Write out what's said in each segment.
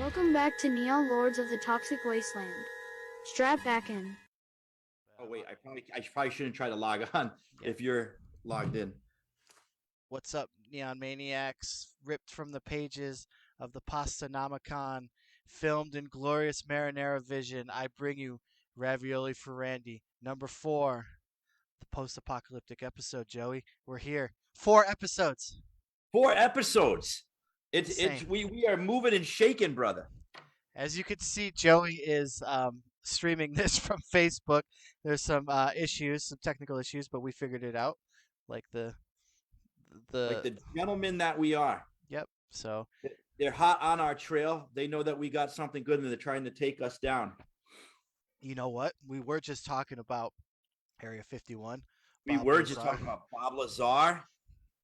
Welcome back to Neon Lords of the Toxic Wasteland. Strap back in. Oh wait, I probably shouldn't try to log on Yeah. if you're logged in. What's up, Neon Maniacs? Ripped from the pages of the Pastanomicon, filmed in glorious marinara vision, I bring you Ravioli for Randy. Number 4, the post-apocalyptic episode, Joey. We're here. 4 episodes. 4 episodes. It's Insane. we are moving and shaking, brother. As you can see, Joey is streaming this from Facebook. There's some issues, some technical issues, but we figured it out. Like Like the gentlemen that we are. Yep. So They're hot on our trail. They know that we got something good and they're trying to take us down. you know what? We were just talking about Area 51. We Bob were just Lazar, talking about Bob Lazar.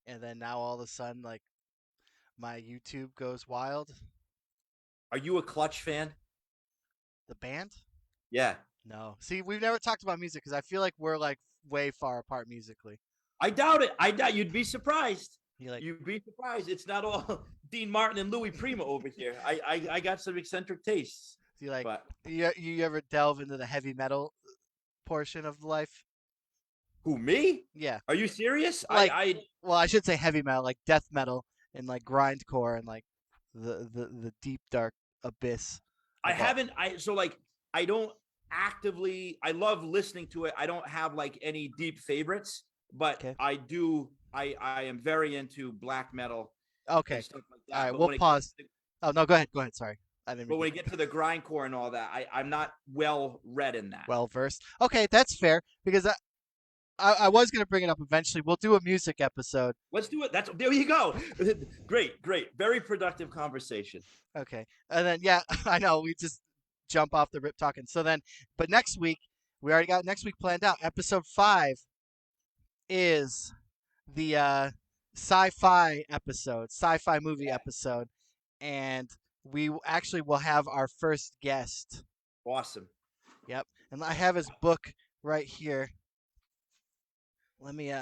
and then now all of a sudden, like, my YouTube goes wild. Are you a Clutch fan? The band? Yeah. No. See, we've never talked about music because I feel like we're like way far apart musically. I doubt it. I doubt you'd be surprised. You'd be surprised. It's not all Dean Martin and Louis Prima over here. I got some eccentric tastes. you like But you ever delve into the heavy metal portion of life? who, me? Yeah. Are you serious? Like- Well, I should say heavy metal, like death metal and like grindcore and like the deep dark abyss. I of all- haven't. I don't actively. I love listening to it. I don't have like any deep favorites, but Okay. I do. I am very into black metal Okay. and stuff like that. All right, But we'll when it pause. gets to- Oh no, go ahead. Go ahead. Sorry, I didn't. But mean when to- you get to the grindcore and all that, I'm not well read in that. well versed. Okay, that's fair because I was gonna bring it up eventually. We'll do a music episode. Let's do it. There you go. Great. Very productive conversation. Okay, and then yeah, I know we just jump off the rip talking. So then, but next week we already got next week planned out. Episode 5 is the sci-fi episode, sci-fi movie episode, and we actually will have our first guest. Awesome. Yep, and I have his book right here. Let me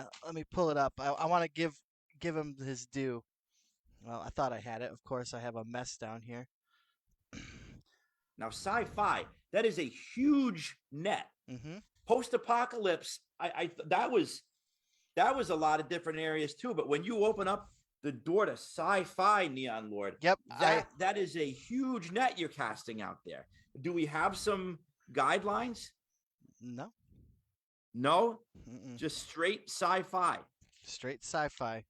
pull it up. I want to give him his due. Well, I thought I had it. Of course, I have a mess down here. Now, sci-fi, that is a huge net. Mm-hmm. Post-apocalypse, that was a lot of different areas too. But when you open up the door to sci-fi, Neon Lord, Yep. that is a huge net you're casting out there. Do we have some guidelines? No. No, Mm-mm. just straight sci-fi. Straight sci-fi.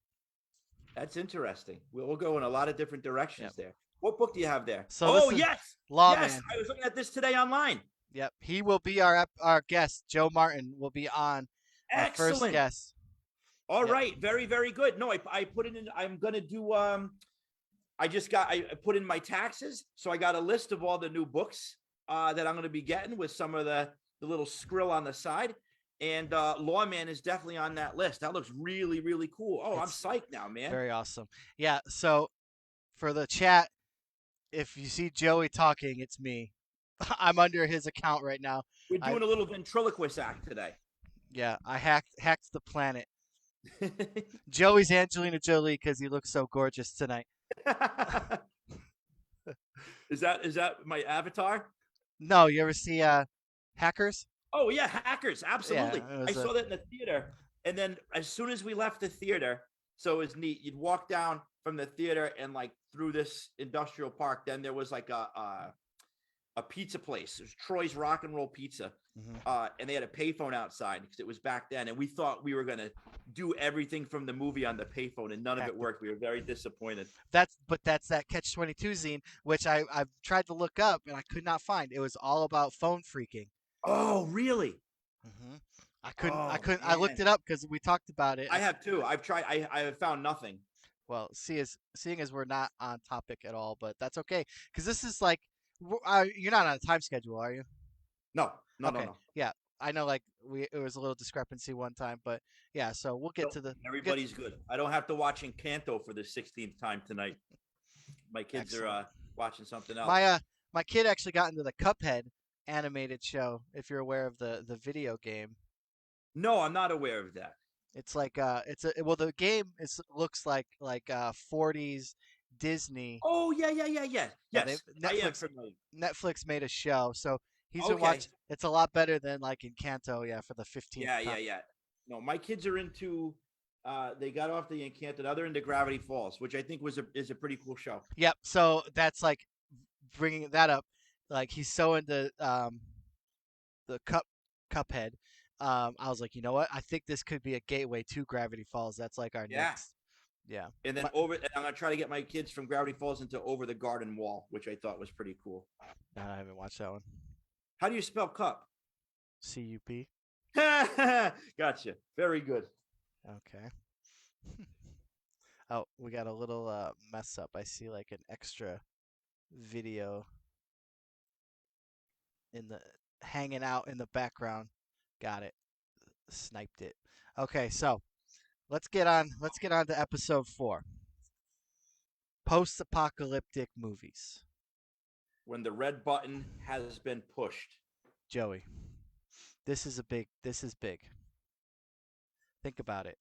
That's interesting. We'll go in a lot of different directions Yep. there. What book do you have there? So oh, this is yes. Lawman. Yes, I was looking at this today online. Yep. He will be our guest. Joe Martin will be on our first Excellent. guest. All Yep. right, very, very good. No, I put it in. I'm gonna do. I put in my taxes, so I got a list of all the new books that I'm gonna be getting with some of the little skrill on the side. And Lawman is definitely on that list. That looks really, really cool. Oh, It's I'm psyched now, man. Very awesome. Yeah. So for the chat, if you see Joey talking, it's me. I'm under his account right now. We're doing a little ventriloquist act today. Yeah, I hacked the planet. Joey's Angelina Jolie because he looks so gorgeous tonight. Is that my avatar? No, you ever see Hackers? Oh yeah, Hackers, absolutely. it was I saw that in the theater, and then as soon as we left the theater, so it was neat. You'd walk down from the theater and like through this industrial park. Then there was like a pizza place. It was Troy's Rock and Roll Pizza, Mhm. and they had a payphone outside because it was back then, and we thought we were gonna do everything from the movie on the payphone, and none of it worked. We were very disappointed. That's that Catch-22 zine, which I've tried to look up and I could not find. It was all about phone freaking. Oh, really? Mm-hmm. I couldn't. Oh, I looked man. it up because we talked about it. I have too. I've tried. I have found nothing. Well, seeing as we're not on topic at all, but that's okay because this is like you're not on a time schedule, are you? No, no, Okay. no. Yeah, I know. Like it was a little discrepancy one time, but yeah. So we'll get No, to the. Everybody's good. I don't have to watch Encanto for the 16th time tonight. My kids are Excellent. watching something else. My kid actually got into the Cuphead animated show. If you're aware of the video game, No, I'm not aware of that. it's like the game looks like 40s Disney. Oh yeah. Yeah, they Yes, I am familiar. Netflix made a show, so he's been Okay. watching. It's a lot better than like Encanto. Yeah, for the 15th Yeah, time. yeah, yeah. No, my kids are into. They got off the Encanto. Now they're into Gravity Falls, which I think is a pretty cool show. Yep. So that's like bringing that up. Like he's so into the Cuphead. I was like, you know what? I think this could be a gateway to Gravity Falls. That's like our Yeah, next. Yeah. and then and I'm gonna try to get my kids from Gravity Falls into Over the Garden Wall, which I thought was pretty cool. I haven't watched that one. How do you spell cup? CUP. Gotcha. Very good. Okay. Oh, we got a little mess up. I see like an extra video in the hanging out in the background. Got it. Sniped it. Okay, so let's get on to episode 4. Post-apocalyptic movies. When the red button has been pushed. Joey, this is big. Think about it.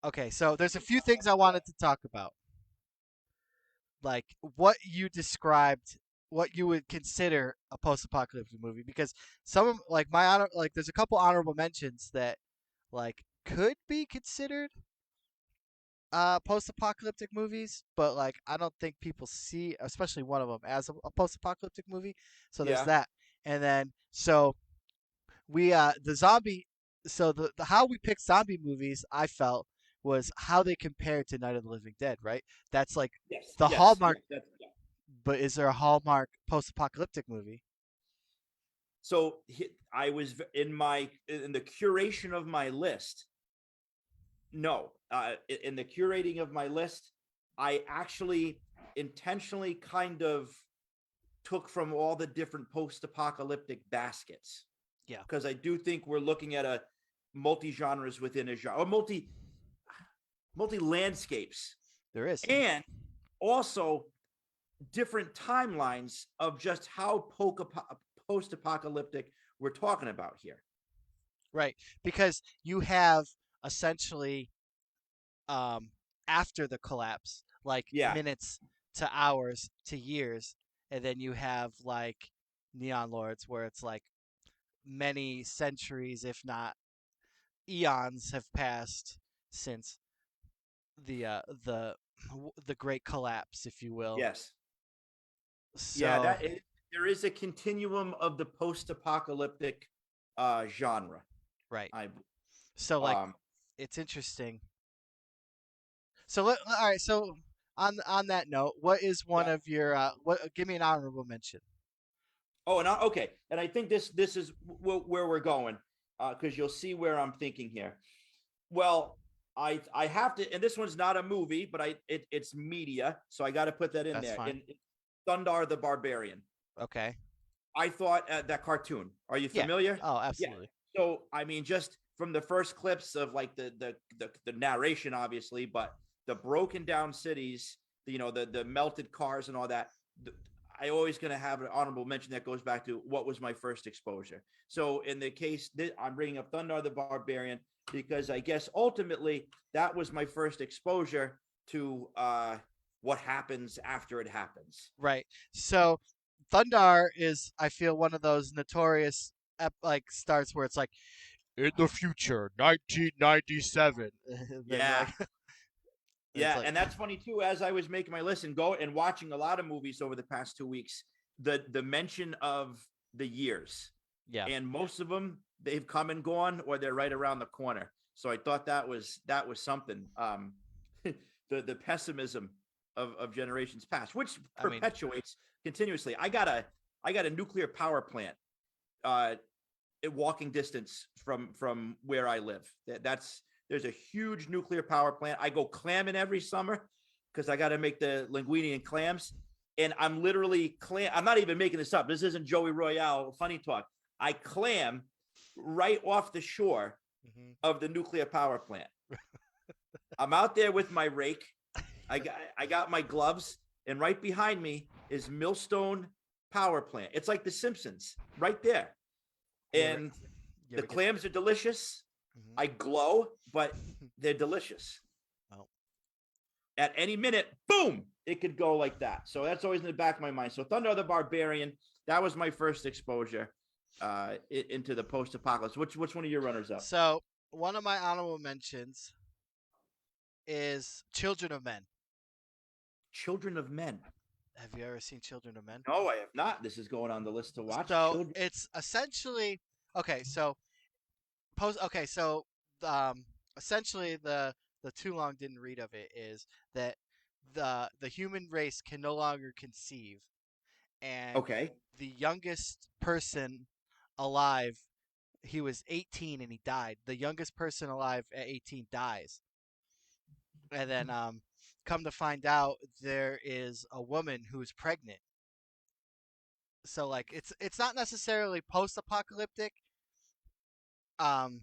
Okay, so there's a few things I wanted to talk about. Like what you described, what you would consider a post-apocalyptic movie, because some of like there's a couple honorable mentions that like could be considered post-apocalyptic movies, but like I don't think people see, especially one of them, as a post-apocalyptic movie. So there's Yeah. that, and then so we the zombie. So the how we pick zombie movies, I felt, was how they compare to Night of the Living Dead, right? That's like Yes. the Yes. hallmark. Yes. That's, yeah. But is there a hallmark post-apocalyptic movie? So I was in the curation of my list. No, in the curating of my list, I actually intentionally kind of took from all the different post-apocalyptic baskets. Yeah. Because I do think we're looking at a multi-genres within a genre, or multi landscapes, There is. and also different timelines of just how post-apocalyptic we're talking about here. Right. Because you have essentially after the collapse, like Yeah. minutes to hours to years, and then you have like Neon Lords where it's like many centuries, if not eons, have passed since the uh the the great collapse, if you will. Yes. Yeah. So There is a continuum of the post-apocalyptic genre. right. I So like it's interesting. So all right. So on that note, what is one Yeah. of your what? Give me an honorable mention. Oh, and okay, and I think this is where we're going, because you'll see where I'm thinking here. Well, I have to, and this one's not a movie, but it's media, so I got to put that in That's there. fine. In Thundar the Barbarian, Okay. I thought that cartoon. Are you Yeah. familiar? Oh, Yeah. absolutely. So I mean, just from the first clips of like the narration, obviously, but the broken down cities, the melted cars and all that. I always going to have an honorable mention that goes back to what was my first exposure. So in the case, I'm bringing up Thundar the Barbarian because I guess ultimately that was my first exposure to what happens after it happens. Right. So Thundar is, I feel, one of those notorious like starts where it's like in the future, 1997. Then Yeah. like it's Yeah, like and that's funny too. As I was making my list and watching a lot of movies over the past 2 weeks, the mention of the years, yeah. and most of them they've come and gone, or they're right around the corner. So I thought that was something. The pessimism of generations past, which I mean, perpetuates continuously. I got a nuclear power plant, at walking distance from where I live. There's a huge nuclear power plant. I go clamming every summer because I got to make the linguine and clams. And I'm literally I'm not even making this up. This isn't Joey Royale funny talk. I clam right off the shore of the nuclear power plant. I'm out there with my rake. I got my gloves, and right behind me is Millstone Power Plant. It's like The Simpsons, right there. And the clams are delicious. I glow, but they're delicious. Oh. at any minute, boom, it could go like that. So that's always in the back of my mind. So Thunder the Barbarian, that was my first exposure into the post-apocalypse. Which one of your runners up? So one of my honorable mentions is Children of Men. Children of Men. Have you ever seen Children of Men? No, I have not. This is going on the list to watch. So it's essentially okay. So Okay, so essentially the too long didn't read of it is that the human race can no longer conceive, and Okay. the youngest person alive, he was 18 and he died. The youngest person alive at 18 dies, and then come to find out there is a woman who's pregnant. So like it's not necessarily post-apocalyptic. Um,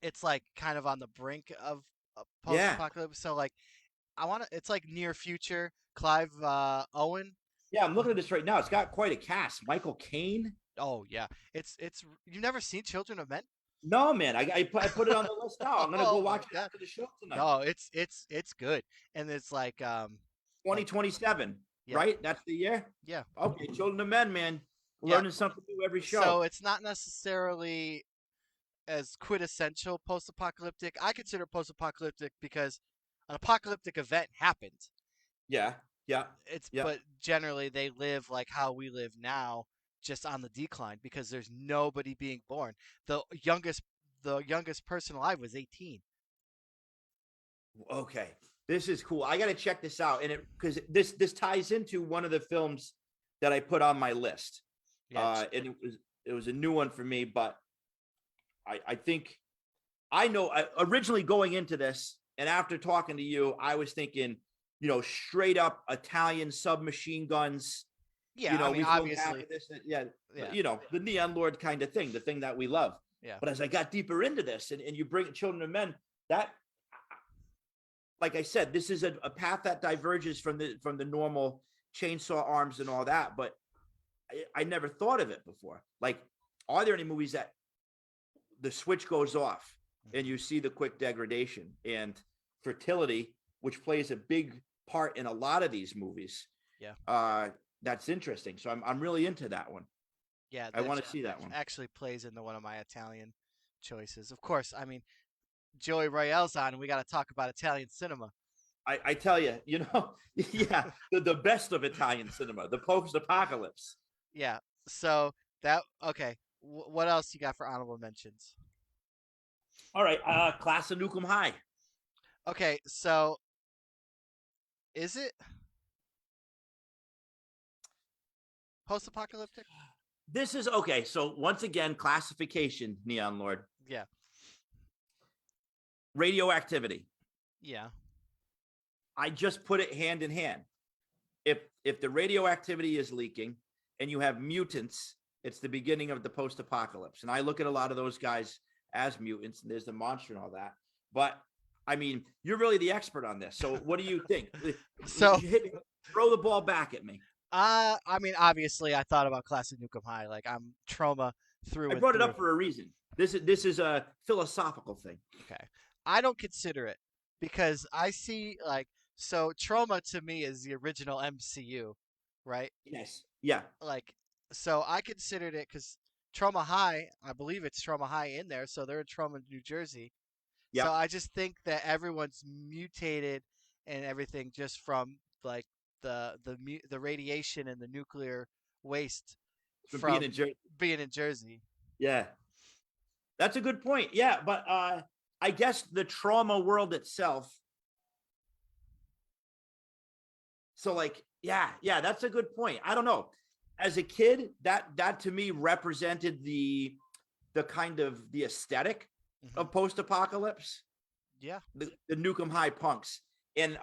it's like kind of on the brink of a Yeah. post-apocalypse. So like it's like near future. Clive Owen. Yeah, I'm looking at this right now. It's got quite a cast. Michael Caine. Oh yeah, it's you've never seen Children of Men? No, man. I put it on the list now. I'm gonna go Oh my watch it God. after the show tonight. No, it's good, and it's like 2027, yeah. right? That's the year. Yeah. Okay, Children of Men, man. Yeah. Learning something new every show. So it's not necessarily as quintessential post-apocalyptic. I consider post-apocalyptic because an apocalyptic event happened. Yeah. But generally they live like how we live now, just on the decline because there's nobody being born. The youngest person alive was 18. Okay, this is cool. I got to check this out, and because this ties into one of the films that I put on my list. Yeah. And it was a new one for me, but I think I know. Originally going into this, and after talking to you, I was thinking, straight up Italian submachine guns. Yeah, I mean, obviously. This, yeah, the Neon Lord kind of thing, the thing that we love. Yeah. But as I got deeper into this, and you bring Children of Men, that, like I said, this is a path that diverges from the normal chainsaw arms and all that. But I never thought of it before. Like, are there any movies that the switch goes off and you see the quick degradation and fertility, which plays a big part in a lot of these movies? Yeah. That's interesting. So I'm really into that one. Yeah, I want to see that one. Actually plays into one of my Italian choices. Of course, I mean, Joey Royale's on, and we got to talk about Italian cinema. I tell you, yeah, the best of Italian cinema, the post-apocalypse. Yeah. So okay. What else you got for honorable mentions? All right, Class of Nukem High. Okay, so is it post-apocalyptic? This is okay. So once again, classification, Neon Lord. Yeah. Radioactivity. Yeah. I just put it hand in hand. If the radioactivity is leaking and you have mutants, it's the beginning of the post-apocalypse. And I look at a lot of those guys as mutants, and there's the monster and all that. But I mean, you're really the expert on this. So what do you think? So throw the ball back at me. I mean, obviously, I thought about Classic Nukem High. Like, I'm trauma through. I brought it up for a reason. This is a philosophical thing. Okay, I don't consider it because I see so trauma to me is the original MCU, right? Yes. Yeah. Like, so I considered it because Trauma High, I believe it's Trauma High in there, so they're in Trauma, New Jersey. Yeah. So I just think that everyone's mutated and everything just from like the radiation and the nuclear waste from being in Jersey. Yeah, that's a good point. Yeah, but I guess the trauma world itself. So like, yeah, that's a good point. I don't know. As a kid, that to me represented the kind of the aesthetic of post-apocalypse. Yeah, the Nukem High punks. And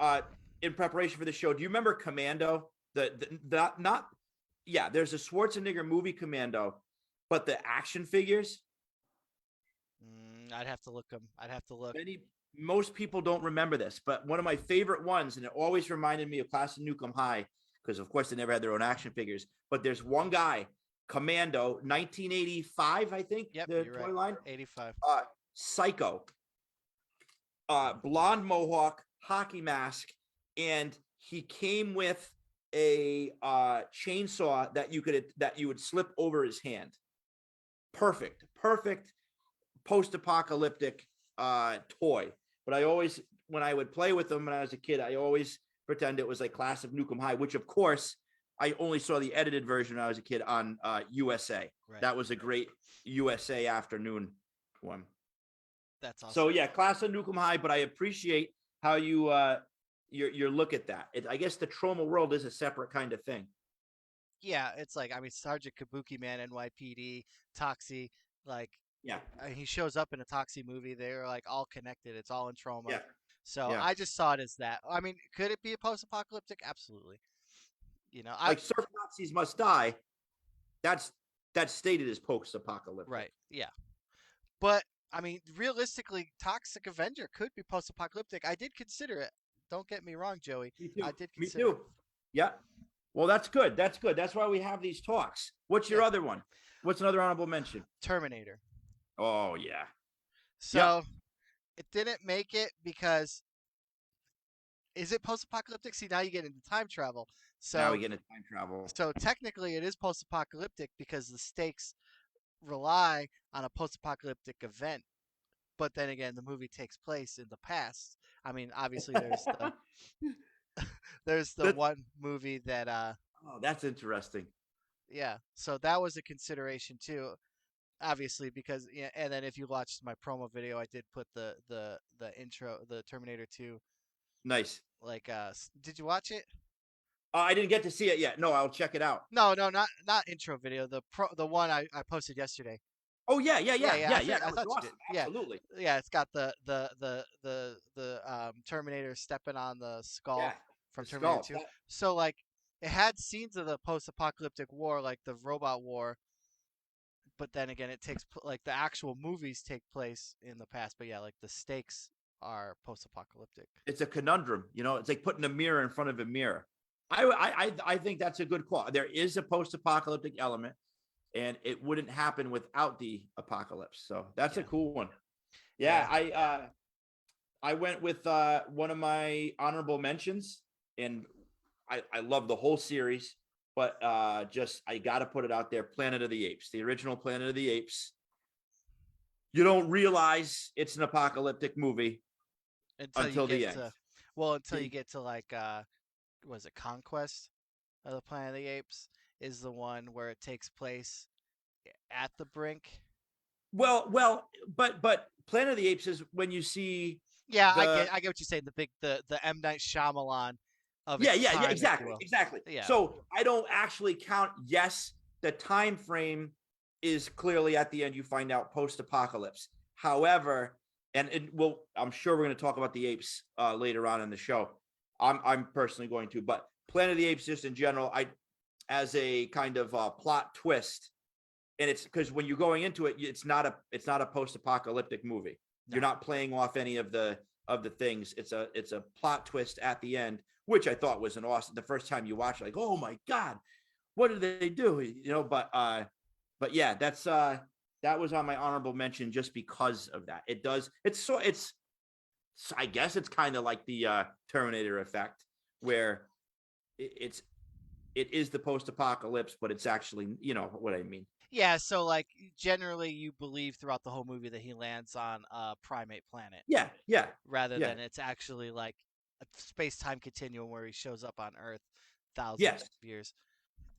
in preparation for the show, do you remember Commando? There's a Schwarzenegger movie Commando, but the action figures. I'd have to look them. I'd have to look. Most people don't remember this, but one of my favorite ones, and it always reminded me of Class of Nukem High, because of course they never had their own action figures. But there's one guy, Commando, 1985, I think. Yep, the toy line. 85. Psycho. Blonde mohawk, hockey mask, and he came with a chainsaw that you would slip over his hand. Perfect post-apocalyptic toy. But I always, when I would play with them when I was a kid, I always pretend it was like Class of Nukem High, which of course I only saw the edited version when I was a kid on USA. Right. That was a great USA afternoon one. That's awesome. So yeah, Class of Nukem High, but I appreciate how you your look at that. I guess the trauma world is a separate kind of thing. Yeah, it's like, I mean, Sergeant Kabuki Man, NYPD, Toxie, like, Yeah. he shows up in a Toxie movie. They're like all connected. It's all in trauma. Yeah. So Yeah. I just saw it as that. I mean, could it be a post-apocalyptic? Absolutely. You know, Like surf Nazis must die. That's stated as post-apocalyptic. right. Yeah. But I mean, realistically, Toxic Avenger could be post-apocalyptic. I did consider it. Don't get me wrong, Joey. Me too. I did Me consider too. Yeah. Well, that's good. That's good. That's why we have these talks. What's your other one? What's another honorable mention? Terminator. Oh yeah. So it didn't make it because is it post-apocalyptic? See, now you get into time travel. So now we get into time travel. So technically, it is post-apocalyptic because the stakes rely on a post-apocalyptic event. But then again, the movie takes place in the past. I mean, obviously, there's the one movie that oh, that's interesting. yeah. So that was a consideration too. Obviously, because yeah, and then if you watched my promo video, I did put the intro, the Terminator 2. Nice. Like, did you watch it? I didn't get to see it yet. No, I'll check it out. No, not intro video. The one I posted yesterday. Oh yeah. I thought awesome. you did. Absolutely. Yeah, it's got the Terminator stepping on the skull from Terminator 2. So like, it had scenes of the post-apocalyptic war, like the robot war. But then again, it takes like the actual movies take place in the past. But yeah, like the stakes are post-apocalyptic. It's a conundrum, you know. It's like putting a mirror in front of a mirror. I think that's a good call. There is a post-apocalyptic element, and it wouldn't happen without the apocalypse. So that's a cool one. Yeah. I went with one of my honorable mentions, and I love the whole series, but just I got to put it out there. Planet of the Apes, the original Planet of the Apes. You don't realize it's an apocalyptic movie until the end. Until you get to like was it Conquest of the Planet of the Apes is the one where it takes place at the brink. Well, but Planet of the Apes is when you see. Yeah, I get what you're saying. The M. Night Shyamalan of yeah, exactly. Yeah. So I don't actually count. Yes, the time frame is clearly at the end. You find out post-apocalypse. However, and I'm sure we're going to talk about the apes later on in the show. I'm personally going to, but Planet of the Apes, just in general, as a kind of plot twist, and it's because when you're going into it, it's not a post-apocalyptic movie. No. You're not playing off any of the things. It's a plot twist at the end, which I thought was an awesome. The first time you watch it, like, oh my god, what did they do? You know, but yeah, that was on my honorable mention just because of that. I guess it's kind of like the Terminator effect, where it is the post-apocalypse, but it's actually, you know what I mean. Yeah, so like generally you believe throughout the whole movie that he lands on a primate planet. Yeah. Rather than it's actually like a space-time continuum where he shows up on Earth thousands of years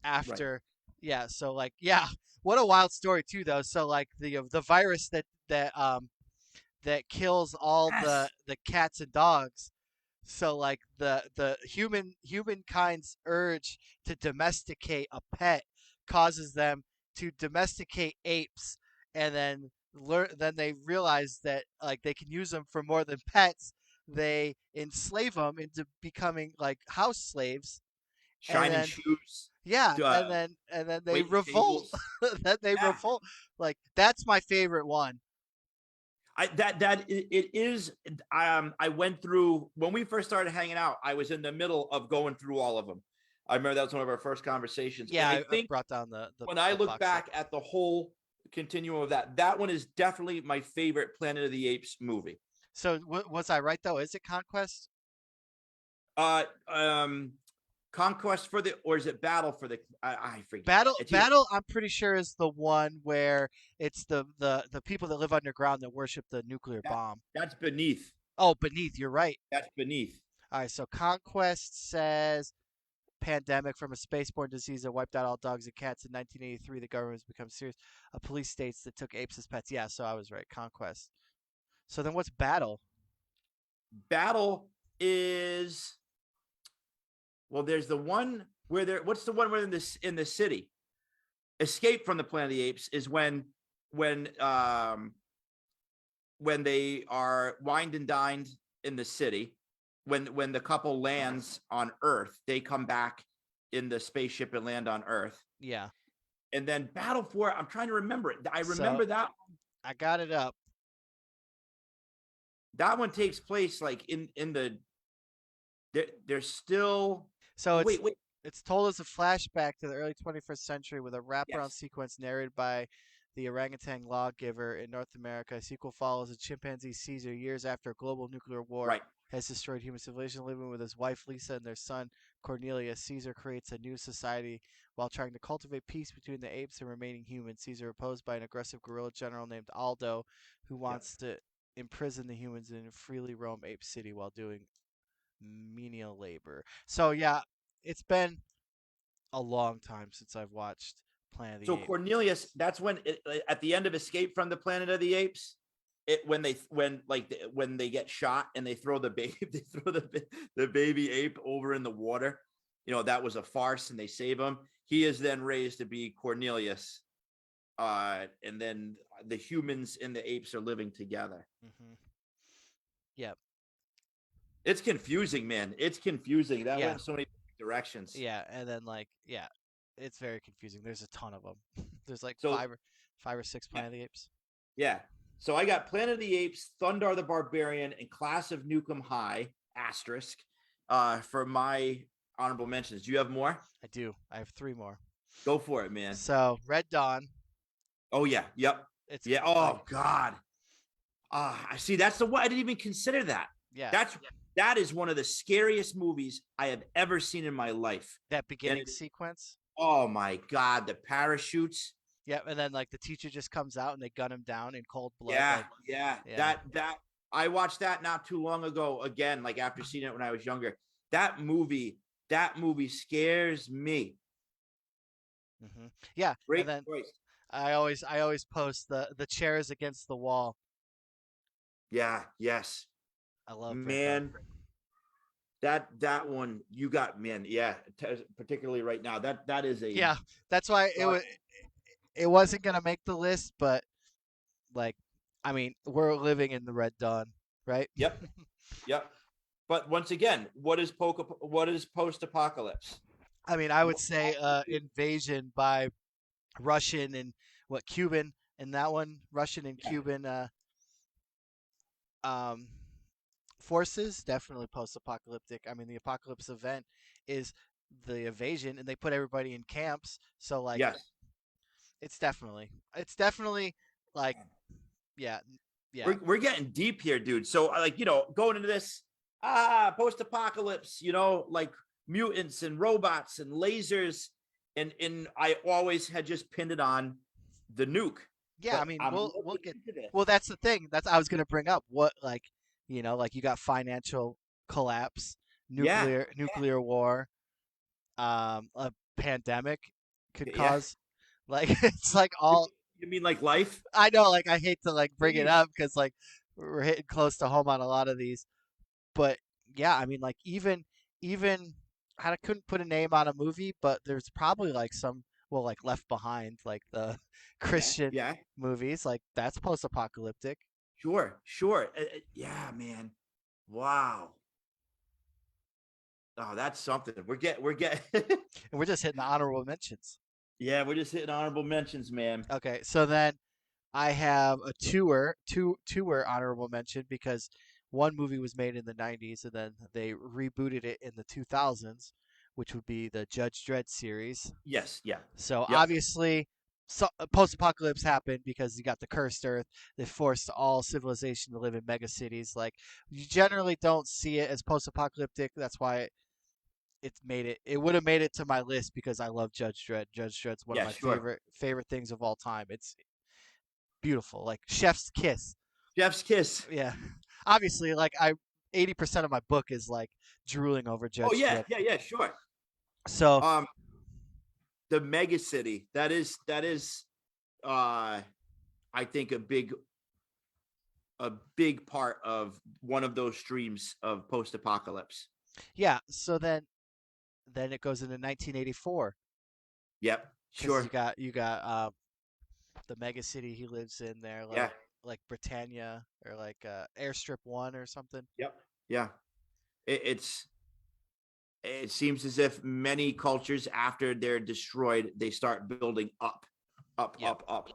after. Right. Yeah, so like what a wild story too though. So like the virus that kills all the cats and dogs. So like the humankind's urge to domesticate a pet causes them to domesticate apes, and then they realize that like they can use them for more than pets. They enslave them into becoming like house slaves. Shining shoes. Yeah, and then they revolt. Then they revolt. Like that's my favorite one. It is. I went through when we first started hanging out. I was in the middle of going through all of them. I remember that was one of our first conversations. Yeah, I think brought down the when I look back at the whole continuum of that one is definitely my favorite Planet of the Apes movie. So was I right though? Is it Conquest? Uh, um, Conquest for the, or is it Battle for the? I forget. Battle It's either Battle I'm pretty sure is the one where it's the people that live underground that worship the nuclear that, bomb. that's Beneath. Oh, Beneath, you're right. That's Beneath. All right, so Conquest says pandemic from a spaceborne disease that wiped out all dogs and cats in 1983. The government has become serious. Police states that took apes as pets. Yeah, so I was right. Conquest. So then what's Battle? Battle is, well, there's the one where there. What's the one where in the city? Escape from the Planet of the Apes is when when they are wined and dined in the city. When the couple lands on Earth, they come back in the spaceship and land on Earth. Yeah. And then Battle for, I'm trying to remember it. I remember So that I got it up. that one takes place like in the, there's still, So wait, wait, it's told as a flashback to the early 21st century with a wraparound yes, sequence narrated by the orangutan lawgiver in North America. A sequel follows a chimpanzee Caesar years after a global nuclear war right. has destroyed human civilization. Living with his wife Lisa and their son Cornelius, Caesar creates a new society while trying to cultivate peace between the apes and remaining humans. Caesar, opposed by an aggressive guerrilla general named Aldo, who Yeah. wants to imprison the humans and freely roam Ape City while doing menial labor. So yeah, it's been a long time since I've watched Planet of the So Apes. Cornelius, that's when at the end of Escape from the Planet of the Apes, when they get shot and they throw the baby they throw the baby ape over in the water. That was a farce and they save him. He is then raised to be Cornelius, and then the humans and the apes are living together. Mm-hmm. Yep. It's confusing, man. It's confusing. That Yeah. went in so many directions. Yeah, and then yeah, it's very confusing. There's a ton of them. There's like So five or six yeah, Planet of the Apes. yeah. So I got Planet of the Apes, Thundar the Barbarian, and Class of Nukem High asterisk for my honorable mentions. Do you have more? I do. I have three more. Go for it, man. So Red Dawn. Oh yeah, yep, It's yeah. like Oh God. I see. That's the one. I didn't even consider that. yeah, That is one of the scariest movies I have ever seen in my life. that beginning And sequence. oh my God, the parachutes. Yep, and then like the teacher just comes out and they gun him down in cold blood. Yeah, Like, yeah. yeah. That I watched that not too long ago again, like after seeing it when I was younger. That movie scares me. Mm-hmm. Yeah, Great and then choice. I always post the chairs against the wall. Yeah, yes. I love Red Dawn. Man, that one you got, man. Yeah, particularly right now. That is a Yeah, that's why it wasn't gonna make the list, but like, I mean, we're living in the Red Dawn, right? Yep, yep. But once again, what is post apocalypse? I mean, I would say invasion by Russian and Cuban, and that one Russian and Yeah, Cuban um forces definitely post-apocalyptic. I mean, the apocalypse event is the invasion, and they put everybody in camps. So like, yes. it's definitely like, yeah, yeah, We're getting deep here, dude. So like, going into this post apocalypse, like mutants and robots and lasers, and I always had just pinned it on the nuke. yeah. I But mean, I'm we'll looking get. into this. Well, that's the thing. That's I was gonna bring up. What like, like you got financial collapse, Yeah, nuclear war, a pandemic could yeah. cause like it's like You all. you mean like life? I know, like I hate to like bring it Jeez. up because like we're hitting close to home on a lot of these, but yeah, I mean like even I couldn't put a name on a movie, but there's probably like some well like Left Behind, like the Yeah, Christian yeah. movies, like that's post-apocalyptic, Sure, sure. Yeah, man. Wow. Oh, that's something. We're getting. and we're just hitting the honorable mentions. Yeah, we're just hitting honorable mentions, man. Okay, so then I have a tour honorable mention because one movie was made in the 90s and then they rebooted it in the 2000s, which would be the Judge Dredd series. Yes, yeah, So yep. obviously so post-apocalypse happened because you got the cursed earth. They forced all civilization to live in mega cities. Like you generally don't see it as post-apocalyptic. That's why it's made it. It would have made it to my list because I love Judge Dredd. Judge Dredd's one of Yeah, my sure. favorite things of all time. It's beautiful, like Chef's Kiss. Jeff's kiss. Yeah, obviously, like I 80% of my book is like drooling over Oh Judge yeah, Dredd. yeah, yeah, sure. So Um, the mega city. That is uh I think a big part of one of those streams of post apocalypse. yeah, so then it goes into 1984 Yep, because sure. you got the mega city he lives in there, Yeah, like Britannia or like Airstrip One or something. yep, yeah. It's it seems as if many cultures after they're destroyed, they start building up, up, Yeah. up, up.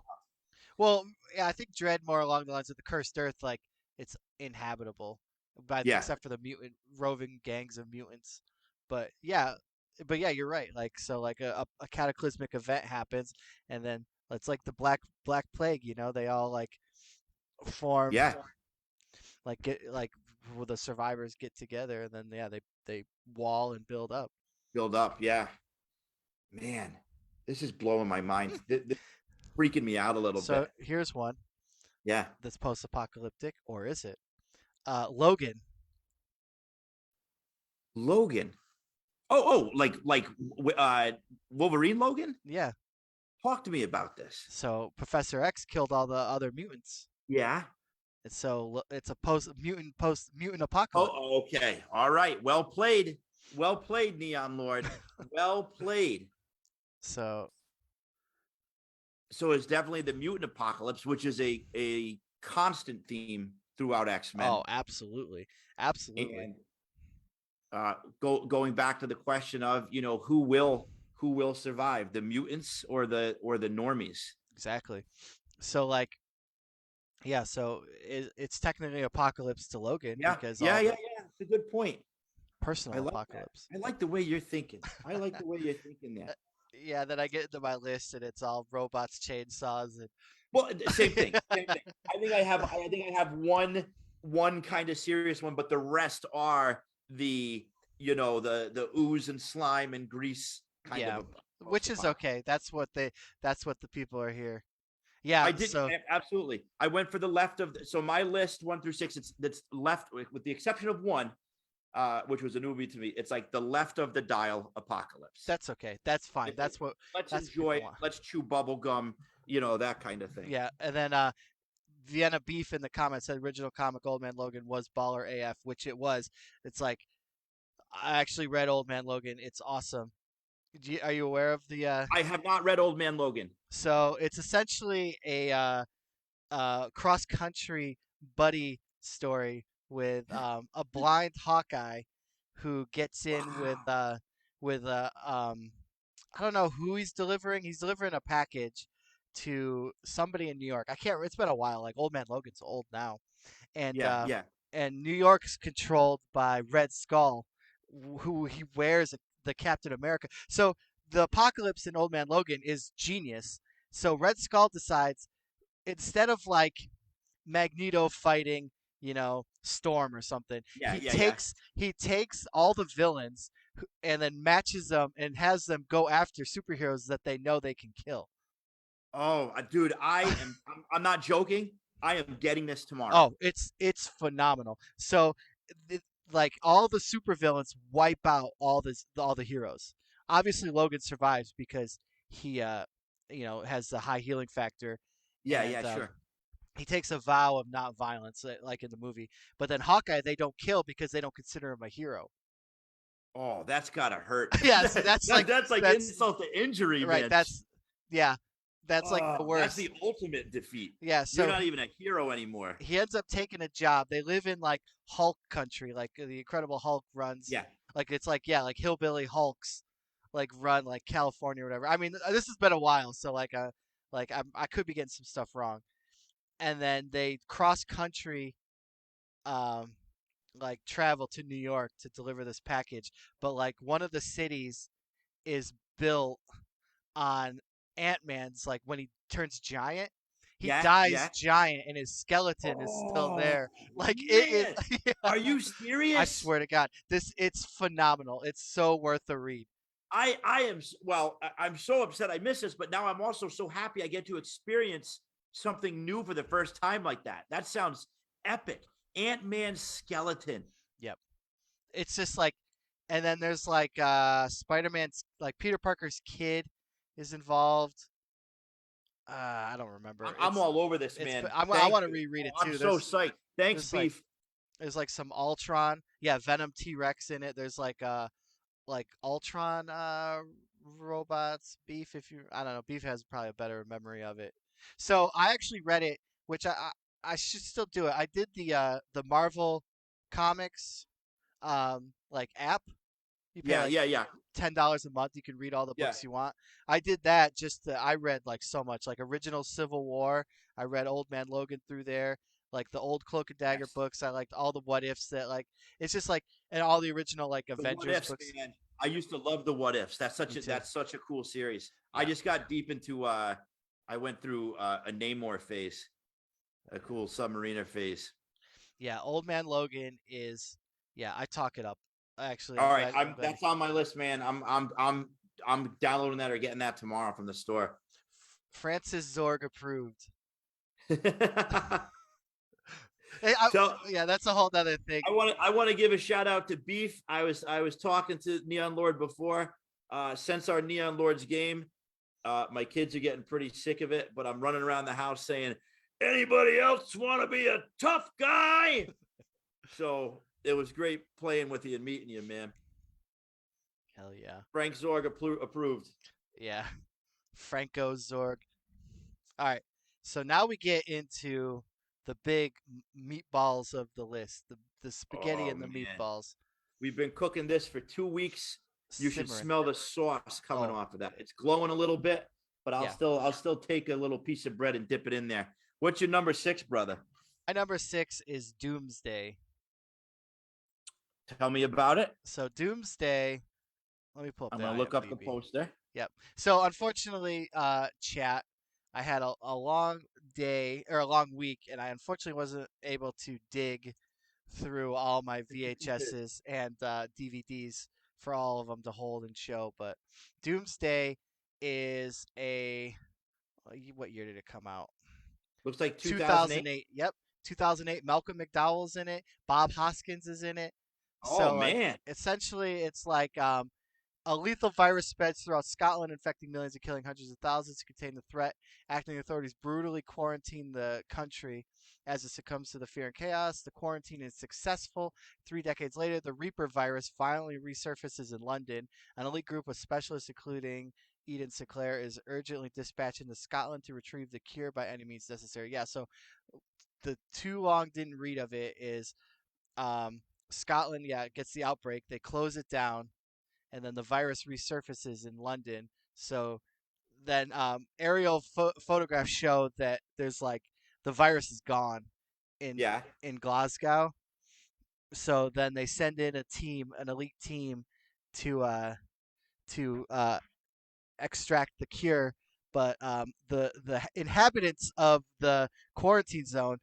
Well, yeah, I think Dread more along the lines of the Cursed Earth, like it's inhabitable, but Yeah, except for the mutant roving gangs of mutants. But yeah, but yeah, you're right. Like so, like a cataclysmic event happens, and then it's like the Black Plague. You know, they all like form, yeah. like get like the survivors get together, and then yeah, they wall and build up. Build up. Yeah, man, this is blowing my mind. This is freaking me out a little So bit. here's one Yeah, that's post-apocalyptic, or is it? Logan. Logan. Like Wolverine Logan. Yeah. Talk to me about this. So Professor X killed all the other mutants. Yeah. And so it's a post mutant apocalypse. Oh, okay. All right. Well played. Well played, Neon Lord. Well played. So So it's definitely the mutant apocalypse, which is a constant theme throughout X Men. oh, absolutely, absolutely, And going back to the question of who will survive, the mutants or the normies. exactly. So like yeah, so it's technically apocalypse to Logan Yeah, because yeah, all yeah, the yeah. It's a good point. I personal like that. apocalypse. I like the way you're thinking. I like the way you're thinking there. Yeah, then I get into my list and it's all robots, chainsaws, Well, same and thing. Same thing. I think I have one kind of serious one, but the rest are the ooze and slime and grease kind of yeah, a which is post-apocalypse. okay. That's what the people are here. Yeah, I did so absolutely. I went for the left of so my list 1 through 6. That's left with the exception of one, which was a movie to me. It's like the left of the dial apocalypse. that's okay. That's fine. It's like let's That's what enjoy people it. want. Let's chew bubble gum. That kind of thing. Yeah, and then Vienna Beef in the comments said original comic Old Man Logan was baller AF, which it was. It's like I actually read Old Man Logan. It's awesome. Are you aware of the? I have not read Old Man Logan. So it's essentially a cross country buddy story with a blind Hawkeye who gets in Wow. with I don't know who he's delivering. He's delivering a package to somebody in New York. I can't. It's been a while. Like Old Man Logan's old now, and Yeah, yeah. New York's controlled by Red Skull, who he wears the Captain America. So the apocalypse in Old Man Logan is genius. So Red Skull decides instead of like Magneto fighting, Storm or something, Yeah, yeah, yeah. he takes all the villains and then matches them and has them go after superheroes that they know they can kill. Oh, dude, I'm not joking. I am getting this tomorrow. Oh, it's phenomenal. So, th- like all the supervillains wipe out all the heroes. Obviously, Logan survives because he has the high healing factor, Yeah, and yeah, sure. he takes a vow of not violence, like in the movie. But then Hawkeye, they don't kill because they don't consider him a hero. Oh, that's gotta hurt. Yeah, see, that, that that's like that's insult to injury, right. man. Yeah, that's like the Oh, that's worst. the ultimate defeat. Yeah, You're so not even a hero anymore. he ends up taking a job. They live in like Hulk country, like the Incredible Hulk runs. Yeah. Like it's like yeah, like hillbilly Hulks, like run like California or whatever. I mean, this has been a while, so I could be getting some stuff wrong. And then they cross country, um, like travel to New York to deliver this package. But like one of the cities is built on Ant-Man's like when he turns giant, he Yeah, dies yeah. giant and his skeleton is still Oh there. Like it is. man, Yeah, are you I serious? swear to God, it's phenomenal. It's so worth the read. I am well. I'm so upset I missed this, but now I'm also so happy I get to experience something new for the first time like that. That sounds epic. Ant-Man's skeleton. Yep. It's just like, and then there's like Spider-Man's like Peter Parker's kid is involved. I don't remember. I'm all over this, man. I Thank want to you. reread it Oh, I'm too. so psyched. Thanks, There's like Beef. there's like some Ultron. Yeah, Venom T-Rex in it. There's like Ultron robots. Beef, if you I don't know. Beef has probably a better memory of it. So I actually read it, which I should still do it. I did the Marvel comics like app. You pay Yeah, like yeah, yeah, $10 a month. You can read all the yeah. books you want. I did that I read like so much, like original Civil War. I read Old Man Logan through there, like the old Cloak and Dagger Yes. books. I liked all the what ifs that like it's just like and all the original like The what Avengers ifs, books. man. I used to love the what ifs. Me too. That's such a cool series. I Yeah. just got deep into I went through a Namor phase, a cool submariner phase. Yeah, Old Man Logan is yeah, I talk it up. Actually, All right, I'm I'm glad that's on my list, man. I'm downloading that or getting that tomorrow from the store. Francis Zorg approved. so Yeah, that's a whole other thing. I want to give a shout out to Beef. I was talking to Neon Lord before. Since our Neon Lords game, my kids are getting pretty sick of it, but I'm running around the house saying, anybody else want to be a tough guy? So it was great playing with you and meeting you, man. Hell yeah. Frank Zorg approved. Yeah. Franco Zorg. All right. So now we get into the big meatballs of the list, the spaghetti Oh and the man, meatballs we've been cooking this for 2 weeks. You should simmering. smell the sauce coming Oh, off of that. It's glowing a little bit, but yeah. I'll still take a little piece of bread and dip it in there. What's your number 6, brother? My number 6 is Doomsday. Tell me about it. So Doomsday, let me pull up I'm the gonna look up the IMDb. poster. Yep. So unfortunately, chat, I had a long day or a long week, and I unfortunately wasn't able to dig through all my VHSs and DVDs for all of them to hold and show. But Doomsday is what year did it come out? Looks like 2008. 2008. Yep, 2008. Malcolm McDowell's in it. Bob Hoskins is in it. Oh So like man. essentially, it's like a lethal virus spreads throughout Scotland, infecting millions and killing hundreds of thousands. To contain the threat, acting authorities brutally quarantine the country as it succumbs to the fear and chaos. The quarantine is successful. 3 decades later, the Reaper virus finally resurfaces in London. An elite group of specialists, including Eden Sinclair, is urgently dispatched into Scotland to retrieve the cure by any means necessary. Yeah, so the too long didn't read of it is Scotland, yeah, gets the outbreak. They close it down and then the virus resurfaces in London. So then aerial photographs show that there's like the virus is gone in Yeah. in Glasgow. So then they send in an elite team to extract the cure. But the inhabitants of the quarantine zone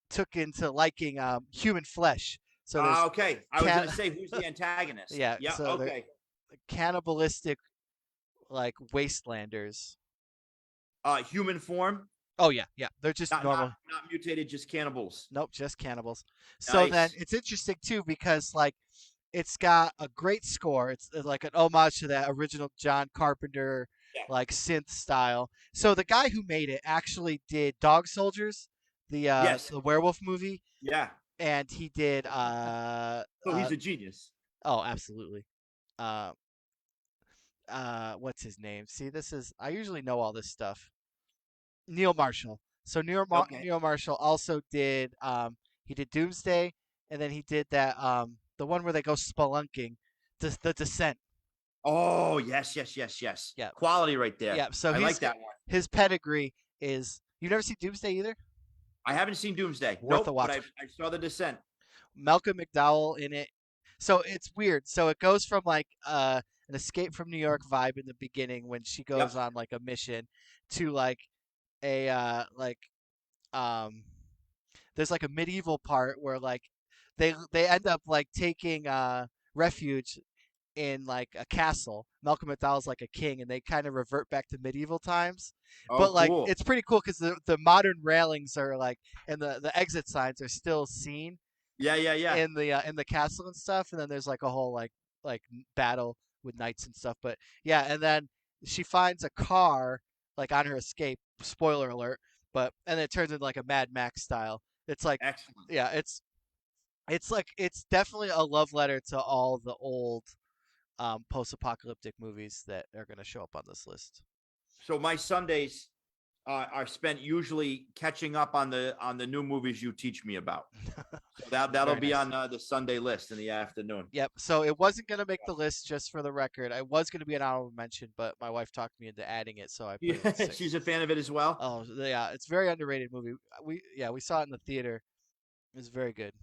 took into liking human flesh. So there's Okay. I was can gonna say who's the antagonist. yeah. Yeah. So they're Okay. cannibalistic like wastelanders. Human form, Oh yeah, yeah. They're just normal. not mutated, just cannibals. Nope, just cannibals. So then Nice. it's interesting too because like it's got a great score. It's like an homage to that original John Carpenter Yeah. like synth style. So the guy who made it actually did Dog Soldiers, Yes. the werewolf movie, Yeah. and he did So he's a genius. oh absolutely. Uh what's his name? See, this is I usually know all this stuff. Neil Marshall. So Okay. Neil Marshall also did he did Doomsday and then he did that the one where they go spelunking, the Descent. Oh yes, yes, yes, yes. Yeah. Quality right there. Yeah. So I like that one. his pedigree is you've never seen Doomsday either? I haven't seen Doomsday. Worth a Nope, but watch. I saw the Descent. Malcolm McDowell in it. So it's weird. So it goes from like an an Escape from New York vibe in the beginning when she goes Yep. on like a mission to like a um there's like a medieval part where like they end up like taking refuge in like a castle. Malcolm McDowell's like a king, and they kind of revert back to medieval times. Oh, But like cool. it's pretty cool because the modern railings are like, and the exit signs are still seen Yeah, yeah, yeah. in the castle and stuff. And then there's like a whole like battle with knights and stuff. But yeah, and then she finds a car like on her escape. Spoiler alert! But and it turns into like a Mad Max style. It's like Excellent. yeah, it's like it's definitely a love letter to all the old post-apocalyptic movies that are going to show up on this list. So my Sundays are spent usually catching up on the new movies you teach me about. So that'll Very be nice. on the Sunday list in the afternoon. Yep. So it wasn't going to make the list, just for the record. I was going to be an honorable mention, but my wife talked me into adding it, so I put it Yeah, at six. she's a fan of it as well. Oh yeah, it's a very underrated movie. We saw it in the theater. It was very good.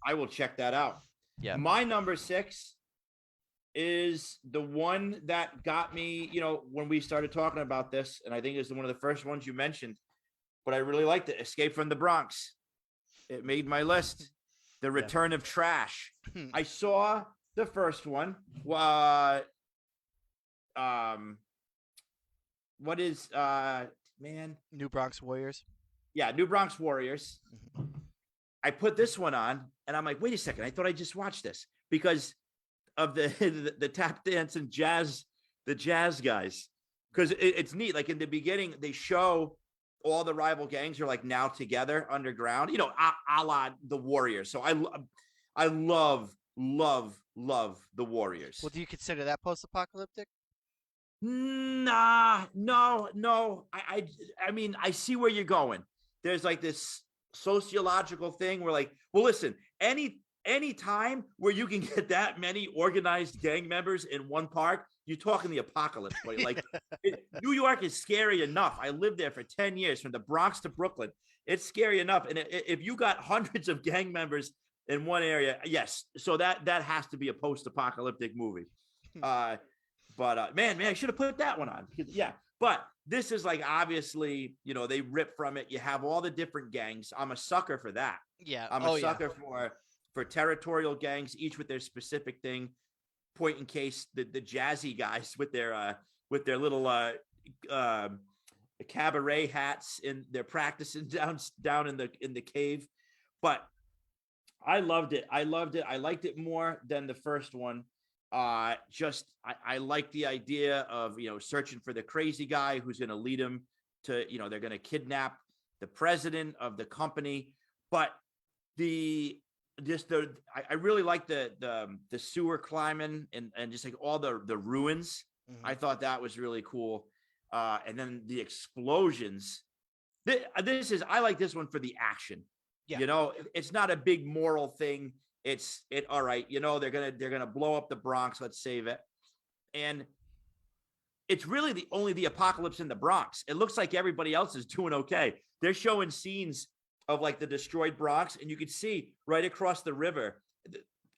I will check that out. Yeah. My number 6 is the one that got me, when we started talking about this, and I think it's one of the first ones you mentioned, but I really liked it. Escape from the Bronx. It made my list. The Return of Trash. I saw the first one. What is man? New Bronx Warriors. Yeah, New Bronx Warriors. I put this one on, and I'm like, wait a second. I thought I just watched this because of the tap dance and jazz, the jazz guys. Because it's neat. Like in the beginning, they show all the rival gangs are like now together underground. A la the Warriors. So I love the Warriors. Well, do you consider that post-apocalyptic? Nah, no. I mean, I see where you're going. There's like this sociological thing where like, well, listen, any time where you can get that many organized gang members in one park, you're talking the apocalypse. Like New York is scary enough. I lived there for 10 years from the Bronx to Brooklyn. It's scary enough. And if you got hundreds of gang members in one area, yes. So that has to be a post-apocalyptic movie. But man, I should have put that one on. Yeah. But this is like, obviously, they rip from it. You have all the different gangs. I'm a sucker for that. Yeah. I'm a sucker for territorial gangs, each with their specific thing. Point in case the jazzy guys with their little cabaret hats, and they're practicing down in the cave. But I loved it. I liked it more than the first one. I like the idea of searching for the crazy guy who's going to lead him to they're going to kidnap the president of the company. But I really like the sewer climbing and just like all the ruins. Mm-hmm. I thought that was really cool. And then the explosions. I like this one for the action. Yeah. It's not a big moral thing. All right. They're gonna blow up the Bronx. Let's save it. And it's really only the apocalypse in the Bronx. It looks like everybody else is doing okay. They're showing scenes of like the destroyed Bronx, and you can see right across the river,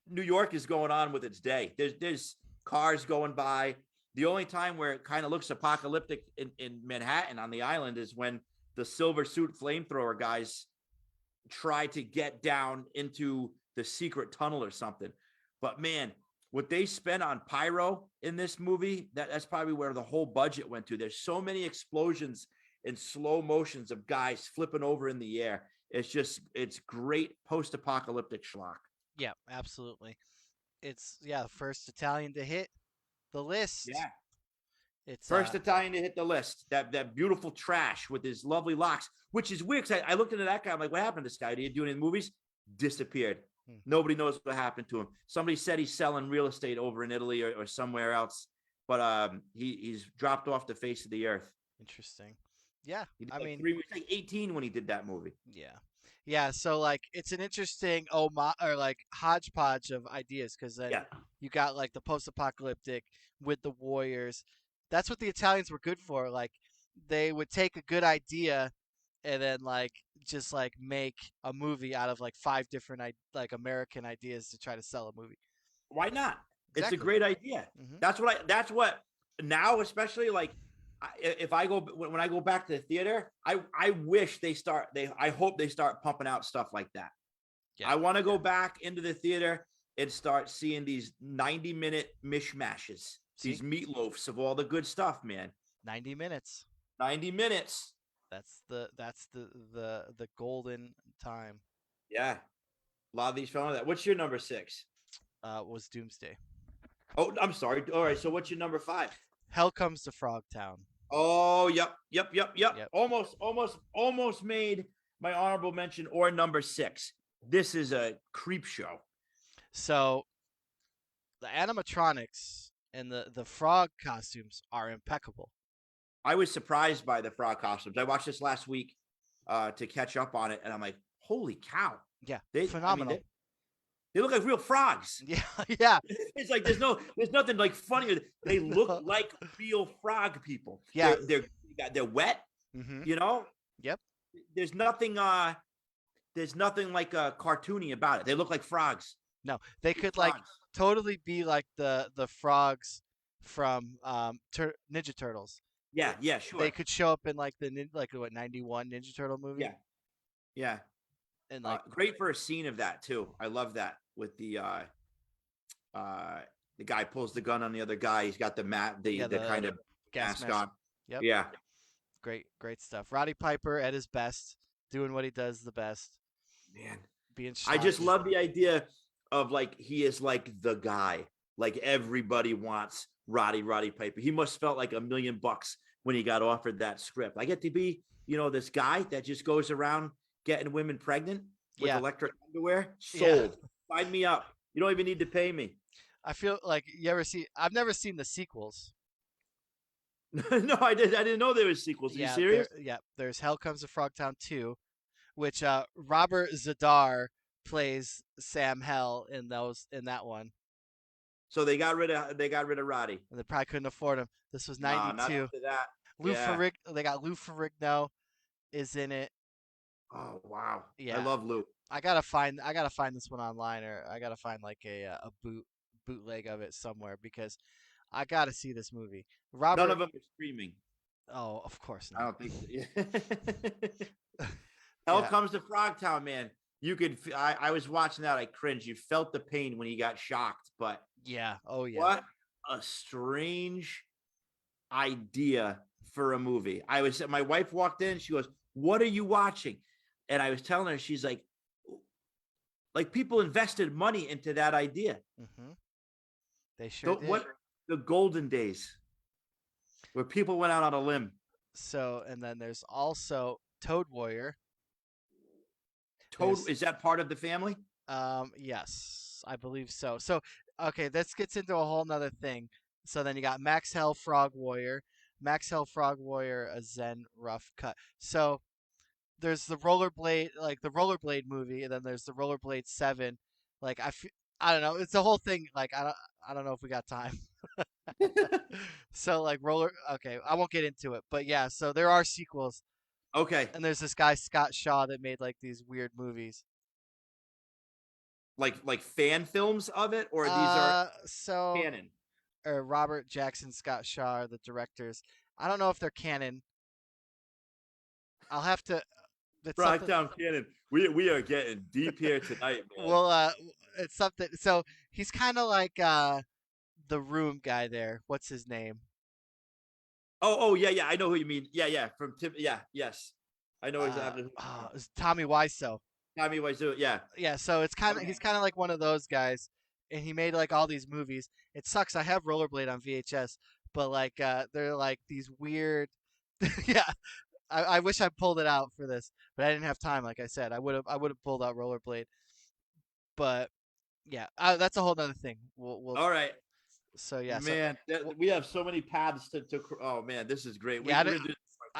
New York is going on with its day. There's cars going by. The only time where it kind of looks apocalyptic in Manhattan on the island is when the silver suit flamethrower guys try to get down into the secret tunnel or something. But man, what they spent on pyro in this movie, that's probably where the whole budget went to. There's so many explosions and slow motions of guys flipping over in the air. It's great post-apocalyptic schlock. Yeah, absolutely. It's the first Italian to hit the list. Yeah. It's First Italian to hit the list. That beautiful trash with his lovely locks, which is weird because I looked into that guy. I'm like, what happened to this guy? Did he do any movies? Disappeared. Nobody knows what happened to him. Somebody said he's selling real estate over in Italy or somewhere else, but he's dropped off the face of the earth. Interesting. Yeah, I mean, he was like 18 when he did that movie. Yeah. So like, it's an interesting like hodgepodge of ideas because then you got like the post-apocalyptic with the Warriors. That's what the Italians were good for. Like, they would take a good idea and then like just like make a movie out of like 5 different like American ideas to try to sell a movie. Why not? It's a Exactly. great idea. Hmm. That's what now, especially like if I go when I go back to the theater, I wish I hope they start pumping out stuff like that. Yeah. I want to go back into the theater and start seeing these 90-minute mishmashes, See, these meatloafs of all the good stuff, man. 90 minutes. 90 minutes. That's the golden time. Yeah. A lot of these films. That. What's your number 6? Was Doomsday. Oh, I'm sorry. All right. So what's your number 5? Hell Comes to Frogtown. Oh, yep. Yep. Almost made my honorable mention or number 6. This is a creep show. So the animatronics and the frog costumes are impeccable. I was surprised by the frog costumes. I watched this last week to catch up on it, and I'm like, holy cow. Yeah, They, phenomenal. they look like real frogs. Yeah, yeah. It's like there's nothing like funny. They look like real frog people. Yeah. They're wet. Mm-hmm. You know. Yep. There's nothing like cartoony about it. They look like frogs. No, they could Frogs. like totally be like the frogs from Ninja Turtles. Yeah, sure. They could show up in like like what 91 Ninja Turtle movie. Yeah. And like great for a scene of that too. I love that with the guy pulls the gun on the other guy. He's got the kind of gas mask on. Yep. Yeah. Great stuff. Roddy Piper at his best, doing what he does the best. Man, being I just love the idea of like he is like the guy. Like everybody wants Roddy Piper. He must felt like $1 million when he got offered that script. I get to be, this guy that just goes around getting women pregnant with electric underwear. Sold. Yeah. Sign me up. You don't even need to pay me. I feel like I've never seen the sequels. No, I didn't know there was sequels. Are you serious? There's Hell Comes to Frogtown 2, which Robert Zadar plays Sam Hell in that one. So they got rid of Roddy. And they probably couldn't afford him. This was 92. Not after that. They got Lou Ferrigno is in it. Oh wow. Yeah. I love Lou. I gotta find this one online, or I gotta find like a bootleg of it somewhere, because I gotta see this movie. None of them are streaming. Oh, of course not. I don't think so. Hell Comes to Frogtown, man. You could. I was watching that. I cringed. You felt the pain when he got shocked, but yeah. Oh yeah. What a strange idea for a movie. My wife walked in. She goes, "What are you watching?" And I was telling her, she's like people invested money into that idea. Mm-hmm. They sure did. What the golden days where people went out on a limb. So, and then there's also Toad Warrior. Is that part of the family? Yes, I believe so. So, okay, this gets into a whole nother thing. So then you got Max Hell Frog Warrior, a Zen rough cut. So there's the rollerblade movie, and then there's the Rollerblade 7. Like I don't know, it's the whole thing. Like I don't know if we got time. So like okay, I won't get into it, but yeah, so there are sequels. Okay. And there's this guy Scott Shaw that made like these weird movies. Like fan films of it, or these are canon? Or Robert Jackson, Scott Shaw are the directors. I don't know if they're canon. I'll have to. Frogtown canon. We are getting deep here tonight, man. Well, it's something. So he's kind of like the Room guy there. What's his name? Oh yeah. I know who you mean. Yeah. From Tim. Yeah, yes. I know exactly. It's Tommy Wiseau. Tommy Wiseau. Yeah. Yeah. So he's kind of like one of those guys, and he made like all these movies. It sucks. I have Rollerblade on VHS, but like they're like these weird. Yeah. I wish I pulled it out for this, but I didn't have time. Like I said, I would have pulled out Rollerblade. But yeah, that's a whole other thing. We'll all right. So yeah, man, we have so many paths to. Oh man, this is great. Yeah, we're gonna do this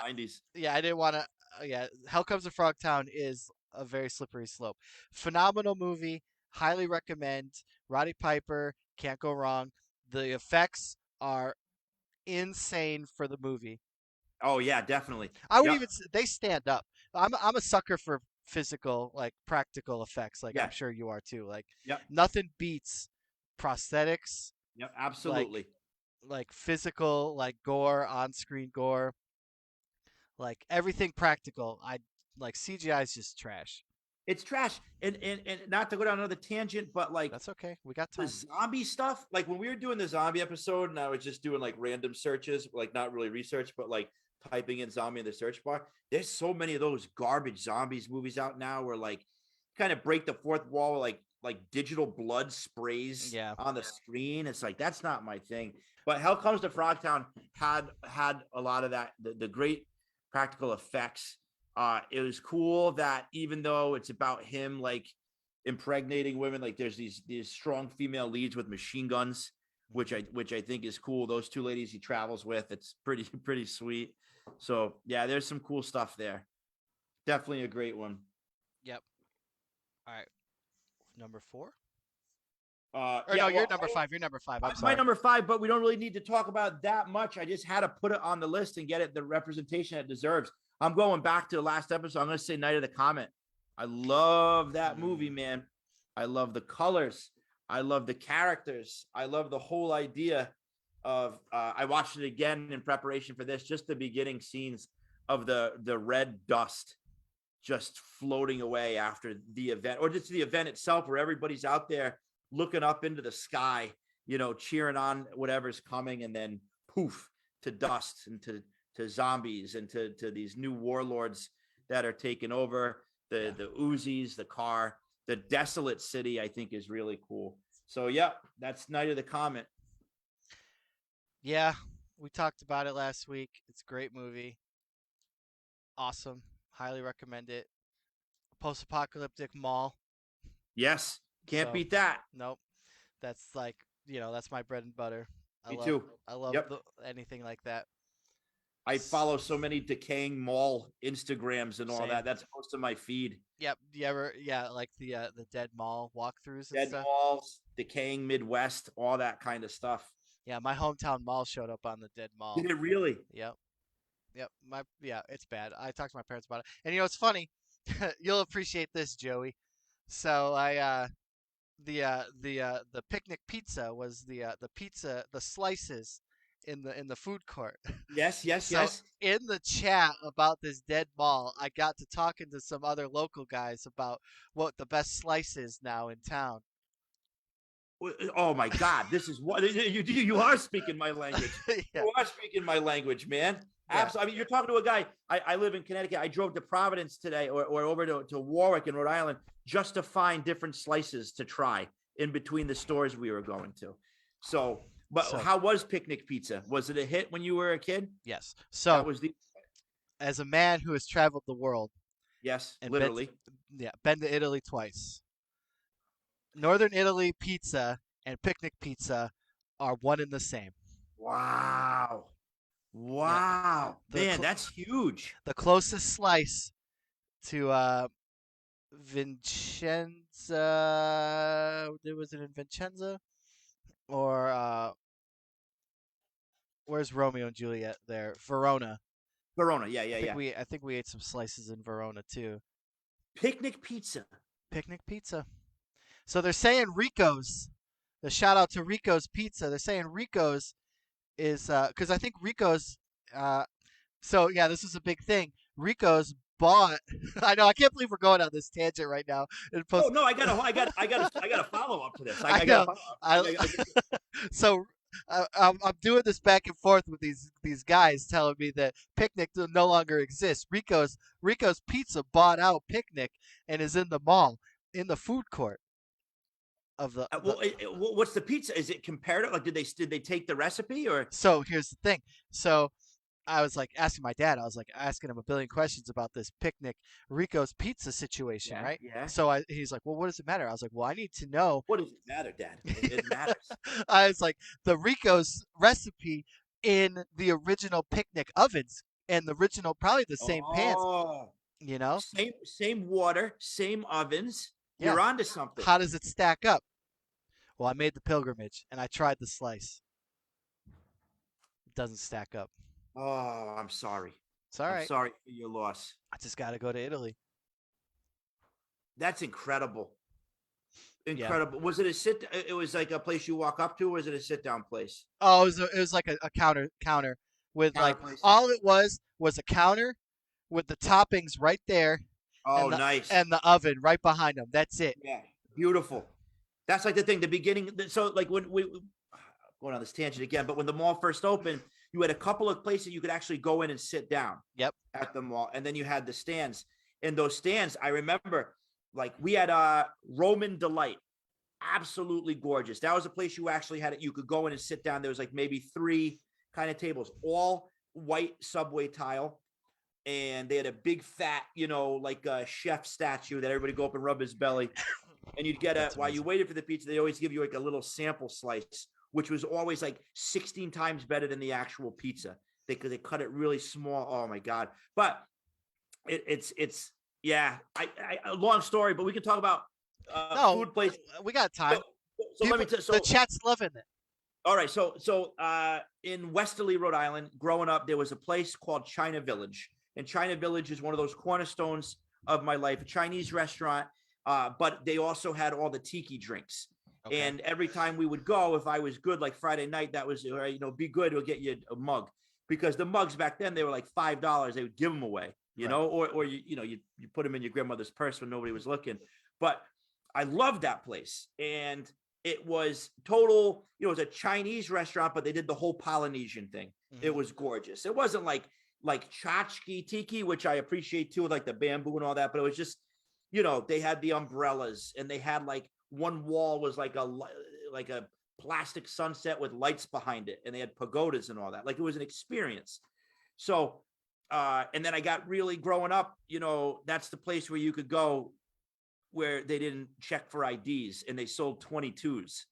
in the 90s. Yeah, I didn't want to. Yeah, Hell Comes to Frogtown is a very slippery slope. Phenomenal movie. Highly recommend. Roddy Piper, can't go wrong. The effects are insane for the movie. Oh yeah, definitely. I would even they stand up. I'm a sucker for physical, like practical effects. Like I'm sure you are too. Like nothing beats prosthetics Yep, like absolutely. physical, like gore, on-screen gore, like everything practical. I like CGI is just trash. It's trash. And not to go down another tangent, but like That's okay. We got the time. zombie stuff, like when we were doing the zombie episode and I was just doing like random searches, like not really research, but like typing in zombie in the search bar, there's so many of those garbage zombies movies out now where like kind of break the fourth wall, like digital blood sprays Yeah. on the screen. It's like that's not my thing. But Hell Comes to Frogtown had a lot of that, the great practical effects. It was cool that even though it's about him like impregnating women, like there's these strong female leads with machine guns, which I think is cool. Those two ladies he travels with, it's pretty sweet. So yeah, there's some cool stuff there. Definitely a great one. Yep. All right. Number 4? Or Yeah, no, you're well, number 5. You're number 5. I'm my sorry. number 5, but we don't really need to talk about that much. I just had to put it on the list and get it the representation it deserves. I'm going back to the last episode. I'm going to say Night of the Comet. I love that movie, man. I love the colors. I love the characters. I love the whole idea of. I watched it again in preparation for this. Just the beginning scenes of the red dust just floating away after the event, or just the event itself, where everybody's out there looking up into the sky, cheering on whatever's coming, and then poof to dust and to zombies and to these new warlords that are taking over the Uzis, the car, the desolate city. I think is really cool. So yeah, that's Night of the Comet. Yeah, we talked about it last week. It's a great movie. Awesome. Highly recommend it. Post-apocalyptic mall. Yes, can't So, beat that. nope. That's like, that's my bread and butter. I Me love too. I love Yep. anything like that. I follow so many decaying mall Instagrams and all Same. that. That's most of my feed. Yep. You ever like the dead mall walkthroughs and Dead stuff? malls, decaying Midwest, all that kind of stuff. Yeah, my hometown mall showed up on the dead mall. Did it really? Yep. Yep. It's bad. I talked to my parents about it. And it's funny. You'll appreciate this, Joey. So the picnic pizza was the pizza, the slices in the food court. Yes, yes, So yes. in the chat about this dead mall, I got to talking to some other local guys about what the best slice is now in town. Oh my God, this is what you are speaking my language. Yeah. You are speaking my language, man. Yeah. Absolutely. I mean, you're talking to a guy. I live in Connecticut. I drove to Providence today, or over to Warwick in Rhode Island, just to find different slices to try in between the stores we were going to. So, but So how was Picnic Pizza? Was it a hit when you were a kid? yes. That So was the as a man who has traveled the world yes, and literally. been to Italy twice, Northern Italy pizza and picnic pizza are one and the same. Wow. Yeah. Wow. The Man, that's huge. the closest slice to Vincenza. Was it in Vincenza or where's Romeo and Juliet? There, Verona. Verona. Yeah, yeah, yeah. I think we ate some slices in Verona too. Picnic Pizza. Picnic pizza. So they're saying Rico's. The shout out to Rico's Pizza. They're saying Rico's is because I think Rico's. So yeah, this is a big thing. Rico's bought. I know. I can't believe we're going on this tangent right now. Oh no, I got a follow up to this. I got know. a follow up. So I'm doing this back and forth with these guys telling me that Picnic no longer exists. Rico's Pizza bought out Picnic and is in the mall in the food court of the. What's the pizza? Is it comparative? Like, did they take the recipe or? So here's the thing. So I was like asking my dad. I was like asking him a billion questions about this Picnic Rico's Pizza situation, Yeah, right? yeah. So he's like, well, what does it matter? I was like, well, I need to know. What does it matter, Dad? It matters. I was like, the Rico's recipe in the original Picnic ovens and the original, probably the same pans, Oh, you know? same water, same ovens. Yeah. You're onto something. How does it stack up? Well, I made the pilgrimage and I tried the slice. It doesn't stack up. Oh, I'm sorry. It's all I'm right. sorry for your loss. I just got to go to Italy. That's incredible. Yeah. Incredible. Was it a sit? It was like a place you walk up to, or was it a sit down place? Oh, it was like a counter with Counter like place. all it was a counter with the toppings right there Oh, nice. and the oven right behind them. That's it. Yeah, beautiful. That's like the thing. The beginning. So like when we going on this tangent again, but when the mall first opened, you had a couple of places you could actually go in and sit down Yep. at the mall, and then you had the stands. And those stands, I remember, like we had Roman Delight, absolutely gorgeous. That was a place you actually had it. You could go in and sit down. There was like maybe 3 kind of tables, all white subway tile, and they had a big fat, like a chef statue that everybody go up and rub his belly. And you'd get That's while you amazing. waited for the pizza, they always give you like a little sample slice, which was always like 16 times better than the actual pizza. They cut it really small. Oh my god! But it's yeah. A long story, but we can talk about No, food place. we got time. So let me People, so the chat's loving it. all right. So in Westerly, Rhode Island, growing up, there was a place called China Village, and China Village is one of those cornerstones of my life. A Chinese restaurant, but they also had all the tiki drinks. Okay. And every time we would go, if I was good, like Friday night, that was be good. We'll get you a mug, because the mugs back then they were like $5. They would give them away, or you put them in your grandmother's purse when nobody was looking. But I loved that place, and it was total. It was a Chinese restaurant, but they did the whole Polynesian thing. Mhm. It was gorgeous. It wasn't like tchotchke tiki, which I appreciate too, with like the bamboo and all that. But it was just, they had the umbrellas, and they had like one wall was like a plastic sunset with lights behind it, and they had pagodas and all that. Like it was an experience. So, and then I got really growing up. That's the place where you could go where they didn't check for IDs, and they sold 22s.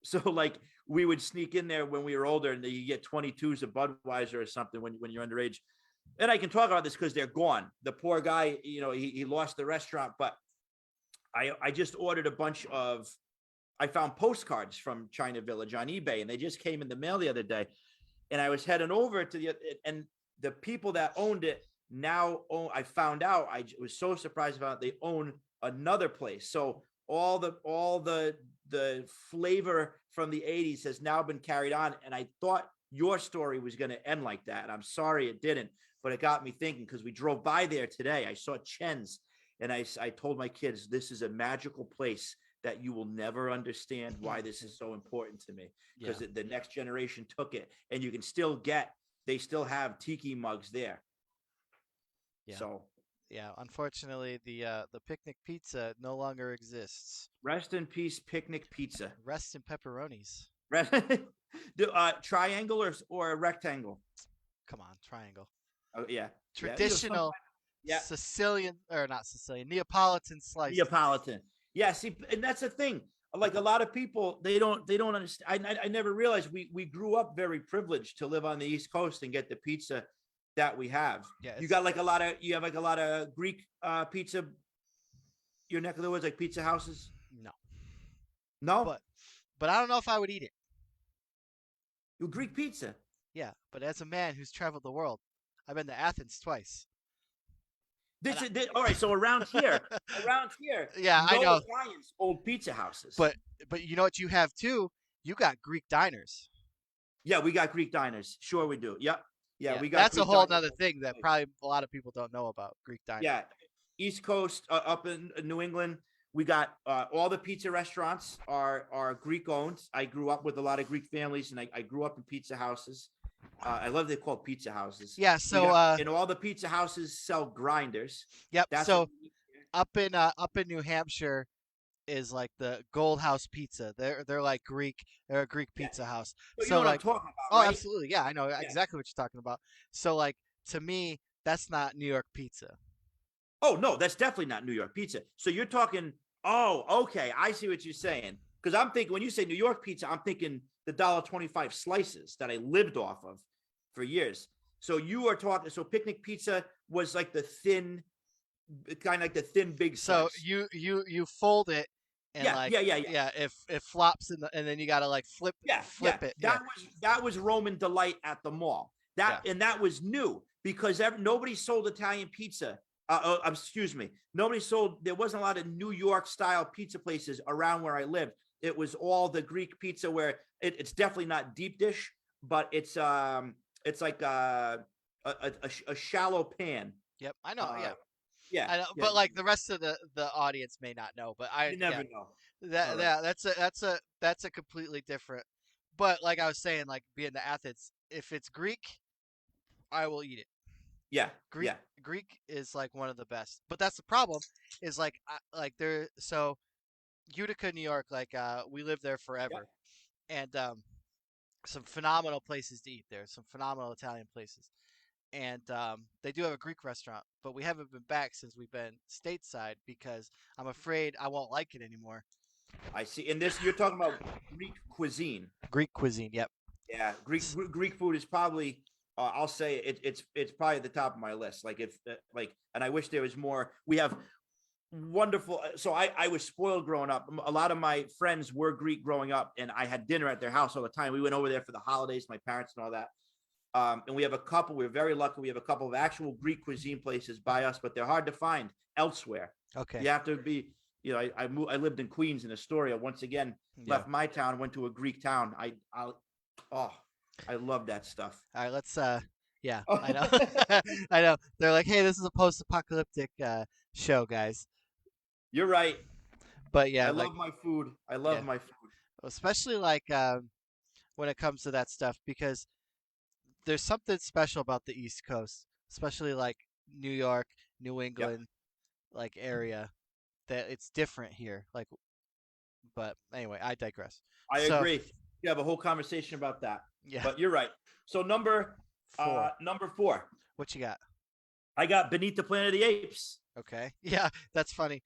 So like we would sneak in there when we were older, and you get 22s of Budweiser or something when you're underage. And I can talk about this because they're gone. The poor guy, he lost the restaurant, but I just ordered a bunch of, I found postcards from China Village on eBay, and they just came in the mail the other day. And I was heading over to and the people that owned it now own, I found out, I was so surprised about it, they own another place. So all the flavor from the 80s has now been carried on. And I thought your story was going to end like that. And I'm sorry it didn't, but it got me thinking, because we drove by there today. I saw Chen's, and I told my kids, this is a magical place that you will never understand why this is so important to me, because the next generation took it, and you can still they still have tiki mugs there. Yeah. So Yeah, unfortunately, the picnic pizza no longer exists. rest in peace, Picnic Pizza. Rest in pepperonis. Triangle or a rectangle? Come on, triangle. Oh yeah. Traditional Yeah. Sicilian, or not Sicilian, Neapolitan slice. Neapolitan. Yeah, see, and that's the thing. Like a lot of people, they don't understand. I never realized we grew up very privileged to live on the East Coast and get the pizza that we have. Yeah, You got you have like a lot of Greek pizza, your neck of the woods, like pizza houses? No, No? but I don't know if I would eat it. Greek pizza. Yeah, but as a man who's traveled the world, I've been to Athens twice. All right. So around here, Yeah, no I know. Italians old pizza houses. But you know what you have too? You got Greek diners. yeah, we got Greek diners. Sure, we do. Yep. Yeah, we got. That's a Greek whole diners. nother thing that probably a lot of people don't know about Greek diners. Yeah, East Coast, up in New England, we got all the pizza restaurants are Greek owned. I grew up with a lot of Greek families, and I grew up in pizza houses. I love they're called pizza houses. Yeah, so and all the pizza houses sell grinders. yep. That's So what up in New Hampshire is like the Gold House Pizza. They're like Greek. They're a Greek pizza house. So you So know what like, I'm talking oh, about, right? absolutely, yeah, I know exactly what you're talking about. So like to me, that's not New York pizza. Oh no, that's definitely not New York pizza. So you're talking. Oh, okay, I see what you're saying. Because I'm thinking when you say New York pizza, I'm thinking the $1.25 slices that I lived off of for years. So you are talking. So Picnic Pizza was like the thin, kind of like the thin big So slice. you fold it and Yeah. if it flops and then you gotta like flip it. That was Roman Delight at the mall. And that was new because nobody sold Italian pizza Excuse me. Nobody sold. There wasn't a lot of New York style pizza places around where I lived. It was all the Greek pizza where it's definitely not deep dish, but it's like a shallow pan. Yep, I know. Uh, Yeah, yeah, I know. yeah. But like the rest of the audience may not know. But You never know. All right. that's a completely different. But like I was saying, like being the Athens, if it's Greek, I will eat it. Yeah, Greek yeah, Greek is like one of the best. But that's the problem. Is like like there. So Utica, New York, like we lived there yeah. forever, and some phenomenal places to eat there. Some phenomenal Italian places, and they do have a Greek restaurant, but we haven't been back since we've been stateside because I'm afraid I won't like it anymore. I see. In this, you're talking about Greek cuisine. Greek cuisine, yep. Yeah, Greek food is probably. I'll say it's probably at the top of my list. Like if like, and I wish there was more. We have wonderful. So I was spoiled growing up. A lot of my friends were Greek growing up, and I had dinner at their house all the time. We went over there for the holidays, my parents and all that. And we have a couple. We're very lucky. We have a couple of actual Greek cuisine places by us, but they're hard to find elsewhere. Okay. You have to be. You know, I lived in Queens in Astoria. Once again, Yeah. left my town, went to a Greek town. Oh, I love that stuff. All right, let's yeah, I know. I know. They're like, "Hey, this is a post-apocalyptic show, guys." You're right. But I yeah, like love my food. I yeah, love my food. especially like when it comes to that stuff because there's something special about the East Coast, especially like New York, New Yep, England, like area that it's different here. Like, but anyway, I digress. I So agree. You have a whole conversation about that. yeah, But you're right. So four. number 4. What you got? I got Beneath the Planet of the Apes. Okay, yeah, that's funny.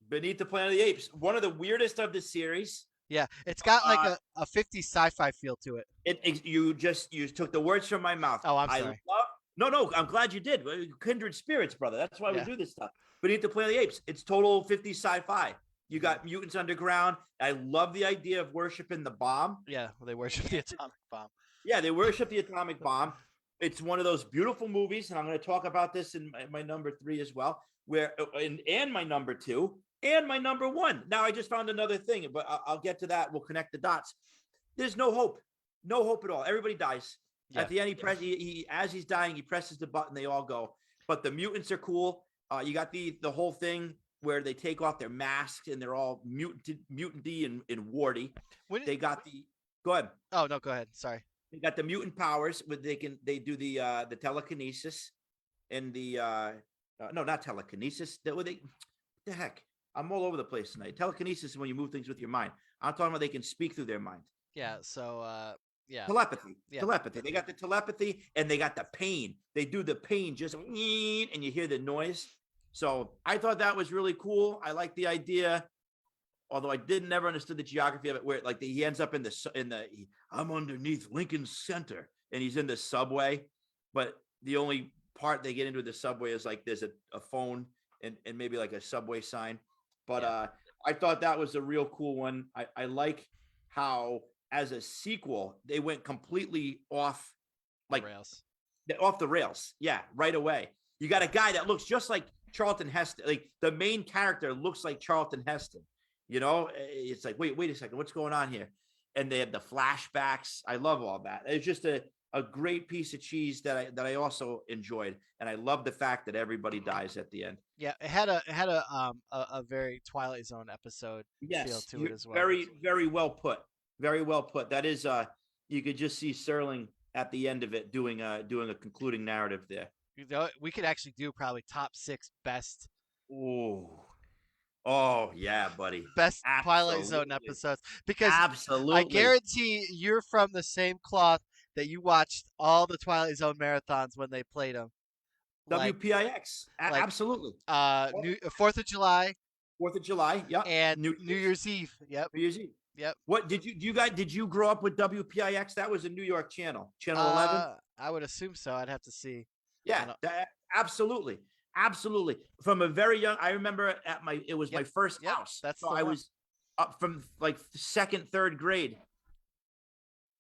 Beneath the Planet of the Apes. One of the weirdest of the series. Yeah, it's got like Uh, a 50s sci-fi feel to it. you took the words from my mouth. Oh, I'm I sorry. love. No, I'm glad you did. Kindred spirits, brother. That's why we Yeah. do this stuff. Beneath the Planet of the Apes. It's total 50 sci-fi. You got mutants underground. I love the idea of worshiping the bomb. Yeah, they worship the atomic bomb. Yeah, they worship the atomic bomb. It's one of those beautiful movies, and I'm going to talk about this in my number 3 as well. Where and my number 2 and my number 1. Now I just found another thing, but I'll get to that. We'll connect the dots. There's no hope at all. Everybody dies. Yeah. At the end, he as he's dying, he presses the button. They all go. But the mutants are cool. You got the whole thing where they take off their masks and they're all mutanty and warty. They got the. Go ahead. Oh no, go ahead. Sorry. They got the mutant powers. Where they do the telekinesis and the no, not telekinesis. The heck. I'm all over the place tonight. Telekinesis is when you move things with your mind. I'm talking about they can speak through their mind. Yeah. So yeah. Telepathy. Yeah. Telepathy. They got the telepathy and they got the pain. They do the pain just and you hear the noise. So I thought that was really cool. I like the idea, although I never understood the geography of it. Where like he ends up in the I'm underneath Lincoln Center and he's in the subway, but the only part they get into the subway is like there's a phone and maybe like a subway sign. But I thought that was a real cool one. I like how as a sequel they went completely off like rails. Off the rails. Yeah, right away. You got a guy that looks just like Charlton Heston. Like the main character looks like Charlton Heston. You know, it's like, wait a second, what's going on here? And they had the flashbacks. I love all that. It's just a great piece of cheese that I also enjoyed, and I love the fact that everybody dies at the end. Yeah, it had a very Twilight Zone episode feel to it as well. Very well put. Very well put. That is, you could just see Serling at the end of it doing a concluding narrative there. You know, we could actually do probably top 6 best. Oh yeah, buddy. Best Absolutely. Twilight Zone episodes because absolutely, I guarantee you're from the same cloth that you watched all the Twilight Zone marathons when they played them. WPIX, like, absolutely. 4th of July. 4th of July, yeah. And New Year's Eve. Yep. New Year's Eve. Yep. What did you grow up with WPIX? That was a New York channel, Channel 11. I would assume so. I'd have to see. Yeah, absolutely. Absolutely. From a very young, I remember it was my first house. That's so I was up from like 2nd, 3rd grade.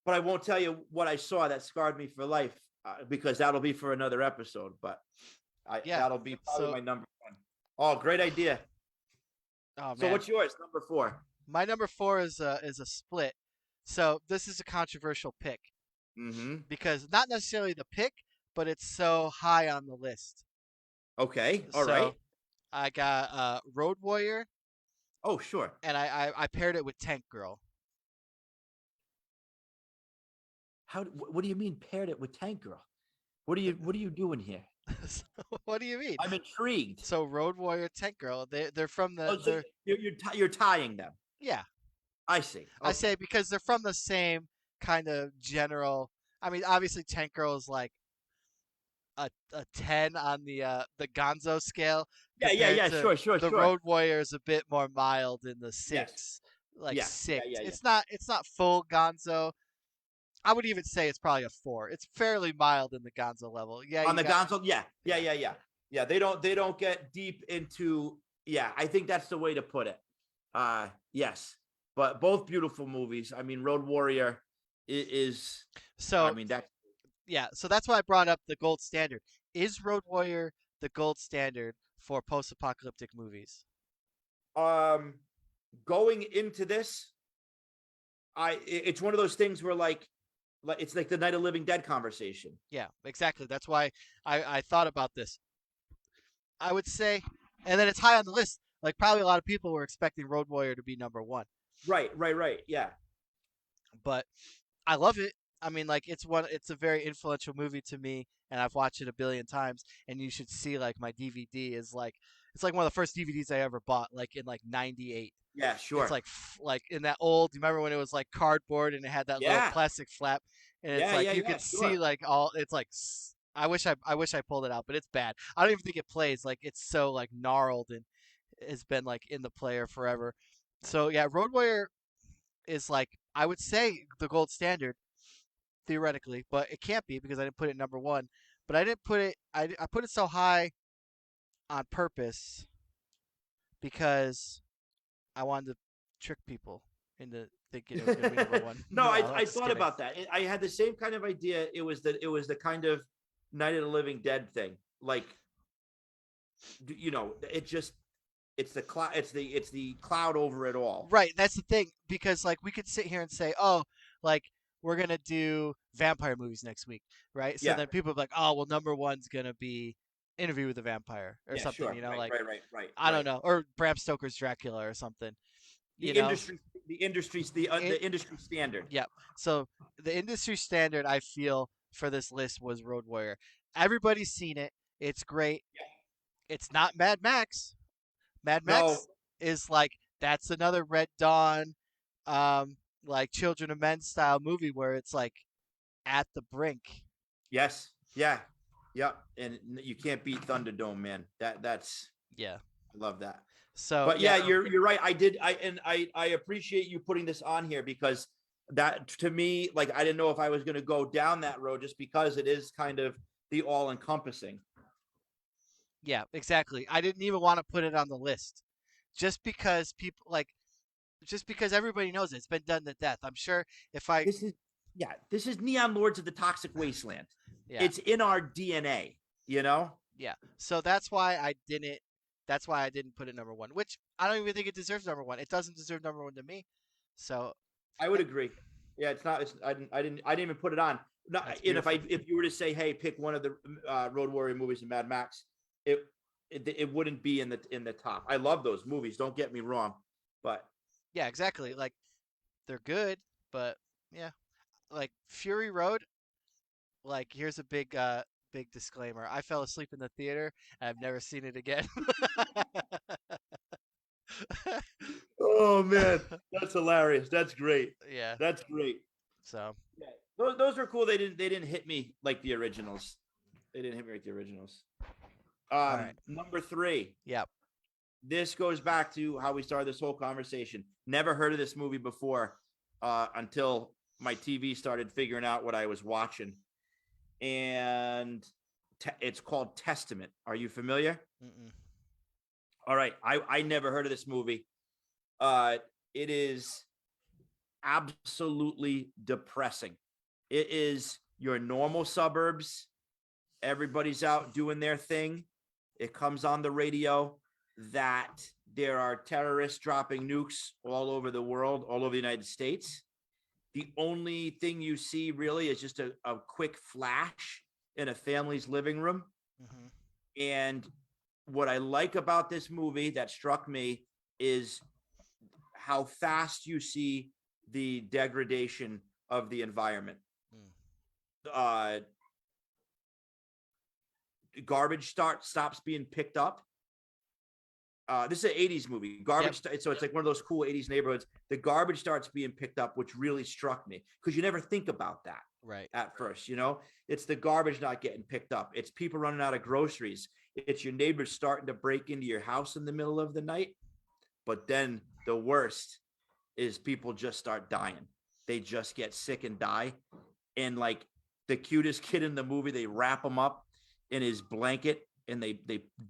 But I won't tell you what I saw that scarred me for life because that'll be for another episode. But Yeah. That'll be probably So, my number one. Oh, great idea. oh So man, what's yours? Number four. my number four is a split. So this is a controversial pick Mm-hmm. because not necessarily the pick, but it's so high on the list. Okay. All So right. I got Road Warrior, Oh, sure. and I paired it with Tank Girl. What do you mean paired it with Tank Girl? What are you doing here? So, what do you mean? I'm intrigued. So Road Warrior, Tank Girl, they're from Oh, the so they're you're tying them. yeah. I see. I Okay. say because they're from the same kind of general. I mean, obviously Tank Girl is like a 10 on the Gonzo scale Yeah, yeah, compared yeah. to Sure, sure, the sure. Road Warrior is a bit more mild in the Yes. 6, like Yeah, yeah, 6. yeah, yeah. It's not full Gonzo. I would even say it's probably a 4. It's fairly mild in the Gonzo level. Yeah, On you the got console, yeah, yeah, yeah. yeah, yeah, yeah. They don't get deep into. Yeah, I think that's the way to put it. Yes, but both beautiful movies. I mean, Road Warrior is. I So, mean that. yeah, so that's why I brought up the gold standard. Is Road Warrior the gold standard for post-apocalyptic movies? Um, going into this, it's one of those things where like it's like the Night of Living Dead conversation. Yeah, exactly. That's why I thought about this. I would say, and then it's high on the list. Like probably a lot of people were expecting Road Warrior to be number one, Right, right, right. Yeah, but I love it. I mean, like it's a very influential movie to me, and I've watched it a billion times. And you should see like my DVD is like it's like one of the first DVDs I ever bought, like in like '98. yeah, It's sure. like in that old. You remember when it was like cardboard and it had that little Yeah, plastic flap, and it's yeah, like yeah, you yeah, could see sure. like all. It's like I wish I pulled it out, but it's bad. I don't even think it plays. Like it's so like gnarled and has been like in the player forever. So yeah, Road Warrior is like I would say the gold standard theoretically, but it can't be because I didn't put it number one. But I didn't put it. I put it so high on purpose because I wanted to trick people into thinking it was going to be number one. No, No, I I'm just thought kidding. about that. I had the same kind of idea. It was the kind of Night of the Living Dead thing. Like, it just it's the cloud. It's the cloud over it all. Right, that's the thing because like we could sit here and say, "Oh, like we're going to do vampire movies next week." Right? So Yeah, then people are like, "Oh, well number 1's going to be Interview with a Vampire or yeah, something, sure. Right, like right, right, right, I don't right. know, or Bram Stoker's Dracula or something, The you know. industry, the industry's It the industry standard. yeah. So the industry standard I feel for this list was Road Warrior. Everybody's seen it. It's great. It's not Mad Max. Mad No, Max is like that's another Red Dawn, like Children of Men style movie where it's like at the brink. yes, yeah, yeah, and you can't beat Thunderdome, man. That's Yeah. I love that. So But yeah, yeah, you're right. I appreciate you putting this on here because that to me, like I didn't know if I was going to go down that road just because it is kind of the all encompassing. yeah, exactly. I didn't even want to put it on the list, just because just because everybody knows it. It's been done to death. I'm sure if I, This is this is Neon Lords of the Toxic Wasteland. yeah, It's in our DNA, you know? yeah. So that's why I didn't. That's why I didn't put it number one. Which I don't even think it deserves number one. It doesn't deserve number one to me. So I would agree. Yeah, it's not. I didn't even put it on. No, that's and beautiful. if you were to say, hey, pick one of the Road Warrior movies in Mad Max, it wouldn't be in the top. I love those movies. Don't get me wrong, but Yeah, exactly. Like they're good, but yeah, like Fury Road. Like here's a big disclaimer. I fell asleep in the theater and I've never seen it again. oh man, that's hilarious. That's great. Yeah. That's great. So Yeah, those were cool. They didn't hit me like the originals. They didn't hit me like the originals. all right. Number three. Yep. This goes back to how we started this whole conversation. Never heard of this movie before until my TV started figuring out what I was watching, and it's called Testament. Are you familiar? Mm-mm. All right, I never heard of this movie. It is absolutely depressing. It is your normal suburbs. Everybody's out doing their thing. It comes on the radio that there are terrorists dropping nukes all over the world, all over the United States. The only thing you see really is just a quick flash in a family's living room. Mm-hmm. And what I like about this movie that struck me is how fast you see the degradation of the environment. Garbage stops being picked up. This is an 80s movie. Garbage. Yep. So it's like one of those cool 80s neighborhoods. The garbage starts being picked up, which really struck me because you never think about that at first. You know, it's the garbage not getting picked up. It's people running out of groceries. It's your neighbors starting to break into your house in the middle of the night. But then the worst is people just start dying. They just get sick and die. And like the cutest kid in the movie, they wrap him up in his blanket and they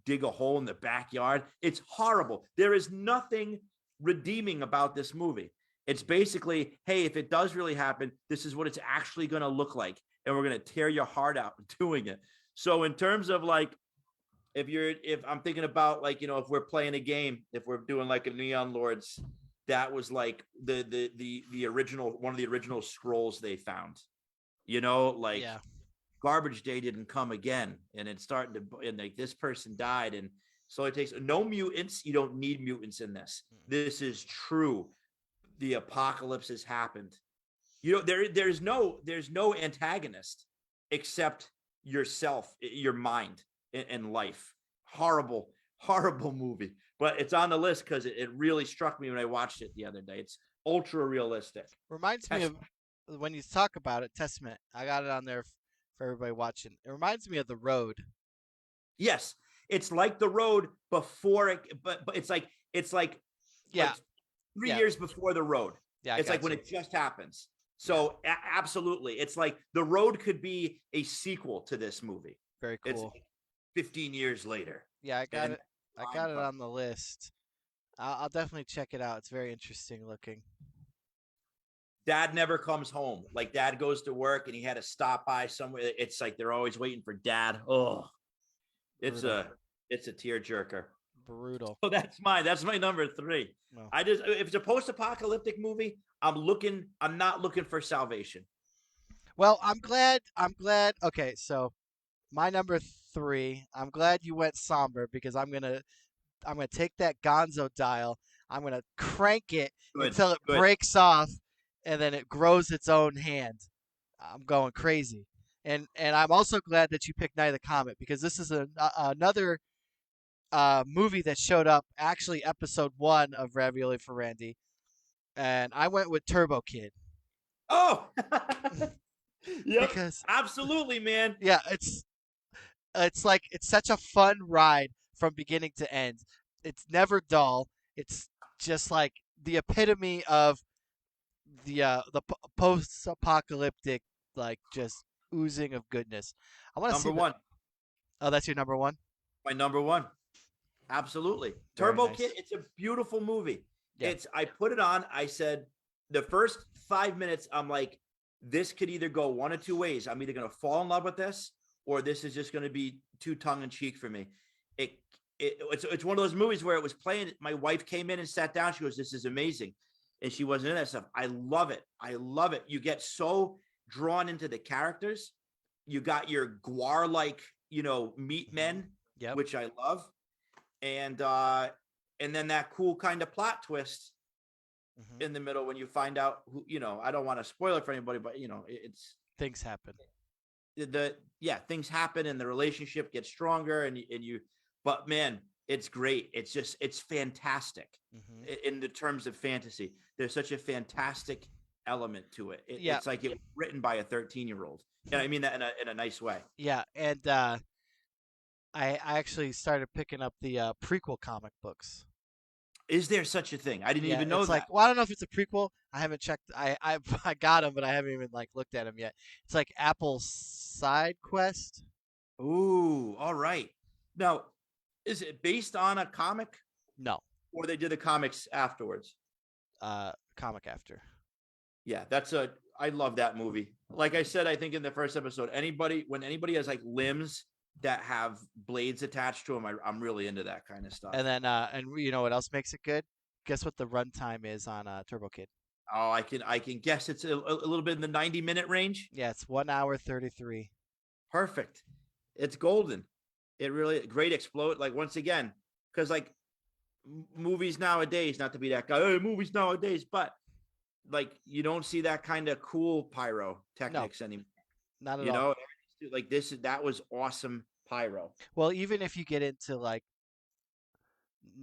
dig a hole in the backyard. It's horrible. There is nothing redeeming about this movie. It's basically, hey, if it does really happen, this is what it's actually going to look like. And we're going to tear your heart out doing it. So in terms of like, if I'm thinking about like, you know, if we're playing a game, if we're doing like a Neon Lords, that was like the original, one of the original scrolls they found, you know, like Garbage Day didn't come again. And it's starting to, and like this person died. And so it takes no mutants. You don't need mutants in this. This is true. The apocalypse has happened. You know, there's no antagonist except yourself, your mind and life. Horrible movie, but it's on the list because it really struck me when I watched it the other day. It's ultra realistic. Reminds me of when you talk about it, Testament. I got it on there for everybody watching. It reminds me of The Road. Yes, it's like The Road before it, but it's like like 3 years before The Road. Yeah, it's like when it just happens. So absolutely, it's like The Road could be a sequel to this movie. Very cool. It's 15 years later. Yeah, I got it. I got it on the list. I'll definitely check it out. It's very interesting looking. Dad never comes home. Like Dad goes to work and he had to stop by somewhere. It's like they're always waiting for Dad. Oh, it's a tearjerker. Brutal. So that's my number 3. No. If it's a post-apocalyptic movie, I'm not looking for salvation. Well, I'm glad. Okay, so my number 3. I'm glad you went somber because I'm gonna take that Gonzo dial. I'm gonna crank it until it breaks off, and then it grows its own hand. I'm going crazy, and I'm also glad that you picked Night of the Comet because this is another movie that showed up, actually episode 1 of Ravioli for Randy, and I went with Turbo Kid. Oh, yeah, because absolutely, man. Yeah, it's like it's such a fun ride from beginning to end. It's never dull. It's just like the epitome of the post-apocalyptic, like just oozing of goodness. I want to see number 1. Oh, that's your number 1? My number 1. Absolutely. Very Turbo nice. Kid, it's a beautiful movie. Yeah. I put it on. I said the first 5 minutes, I'm like, this could either go one of two ways. I'm either going to fall in love with this or this is just going to be too tongue-in-cheek for me. It's one of those movies where it was playing. My wife came in and sat down. She goes, this is amazing. And she wasn't in that stuff. I love it. You get so drawn into the characters. You got your Guar-like, meat men, which I love. And then that cool kind of plot twist in the middle when you find out who, I don't want to spoil it for anybody, but it's things happen. Things happen and the relationship gets stronger but man, it's great. It's fantastic in the terms of fantasy. There's such a fantastic element to it. It's like it was written by a 13-year-old. And I mean that in a nice way. Yeah. And I actually started picking up the prequel comic books. Is there such a thing? I didn't even know that. Like, well, I don't know if it's a prequel. I haven't checked. I got them, but I haven't even looked at them yet. It's like Apple's Side Quest. Ooh, all right. Now, is it based on a comic? No. Or they did the comics afterwards? Comic after. Yeah, I love that movie. Like I said, I think in the first episode, when anybody has like limbs that have blades attached to them. I'm really into that kind of stuff. And then, and you know what else makes it good? Guess what the runtime is on Turbo Kid? Oh, I can guess it's a little bit in the 90-minute range. Yeah, it's 1 hour 33. Perfect. It's golden. It really great explode. Like once again, because like movies nowadays, not to be that guy, movies nowadays, but like you don't see that kind of cool pyrotechnics anymore. Not at You all. know, like that was awesome pyro. Well, even if you get into like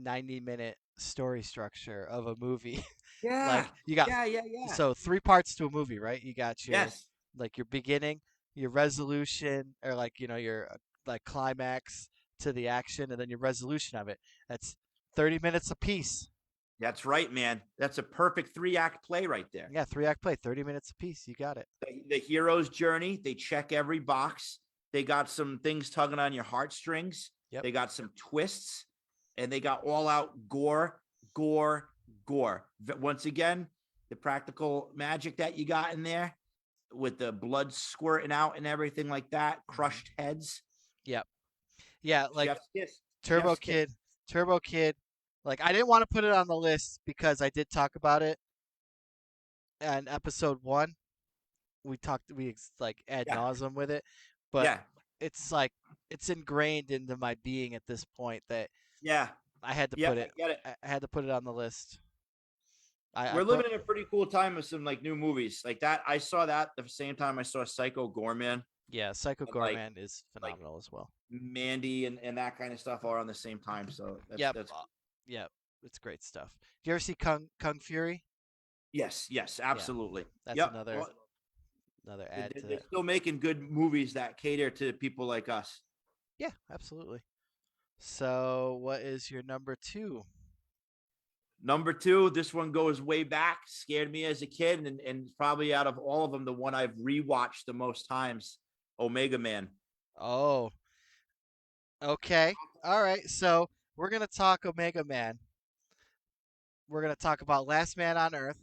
90-minute story structure of a movie, Yeah, like you got yeah. so 3 parts to a movie, right? You got your Yes, like your beginning, your resolution, or like your like climax to the action, and then your resolution of it. That's 30 minutes a piece. that's right, man. That's a perfect 3-act play right there. Yeah, 3 act play, 30 minutes a piece. You got it. The hero's journey, they check every box. They got some things tugging on your heartstrings. Yep. They got some twists, and they got all out gore, gore, gore. Once again, the practical magic that you got in there with the blood squirting out and everything like that, crushed heads. Yep. Yeah, like Chef's kiss. Turbo Chef's kiss. Kid, Turbo Kid. Like I didn't want to put it on the list because I did talk about it in episode 1. We like ad Yeah. nauseum with it, but Yeah, it's like it's ingrained into my being at this point that yeah, I had to yeah. put I it. get it. I had to put it on the list. I We're thought, living in a pretty cool time with some like new movies like that. I saw that the same time I saw Psycho Gorman, yeah, Psycho and like Gorman is phenomenal as well. Mandy and that kind of stuff all around the same time. So Yep, that's yep, it's great stuff. Do you ever see Kung Fury? yes, absolutely. That's Yep. another Well, add to they're that. still making good movies that cater to people like us. Yeah, absolutely. So, what is your number 2? Number 2, this one goes way back. Scared me as a kid, and probably out of all of them, the one I've rewatched the most times. Omega Man. Oh, okay. All right. So we're gonna talk Omega Man. We're gonna talk about Last Man on Earth.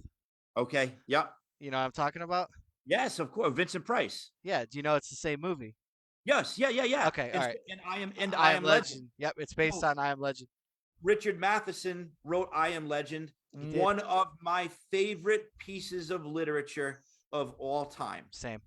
Okay. Yep. You know what I'm talking about? Yes, of course. Vincent Price. Yeah. Do you know it's the same movie? Yes. Yeah. Okay. All right. And I I Am Am Legend. Legend. Yep. It's based Oh, on I Am Legend. Richard Matheson wrote I Am Legend, He did. one of my favorite pieces of literature of all time. Same.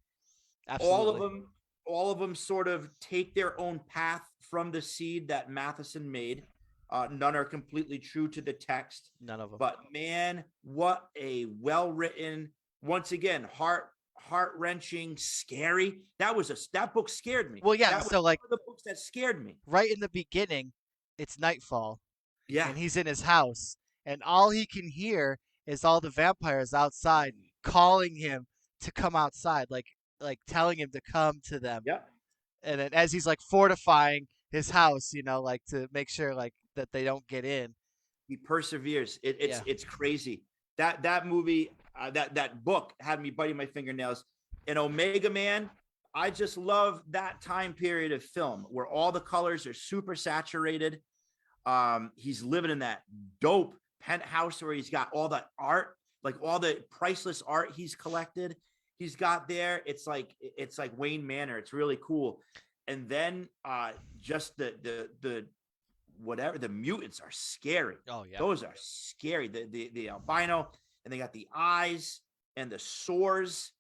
Absolutely. All of them sort of take their own path from the seed that Matheson made. None are completely true to the text. None of them. But man, what a well-written, once again, heart-wrenching, scary. That book scared me. Well, yeah. That was So like one of the books that scared me. right in the beginning, it's nightfall, Yeah. and he's in his house, and all he can hear is all the vampires outside calling him to come outside, like telling him to come to them. Yeah. And then as he's like fortifying his house, like to make sure like that they don't get in. He perseveres. Yeah. It's crazy. That movie, that book had me biting my fingernails. And Omega Man, I just love that time period of film where all the colors are super saturated. He's living in that dope penthouse where he's got all the art, like all the priceless art he's collected. He's got there. It's like Wayne Manor. It's really cool. And then just the whatever, the mutants are scary. Oh yeah. Those are scary. The albino, and they got the eyes and the sores,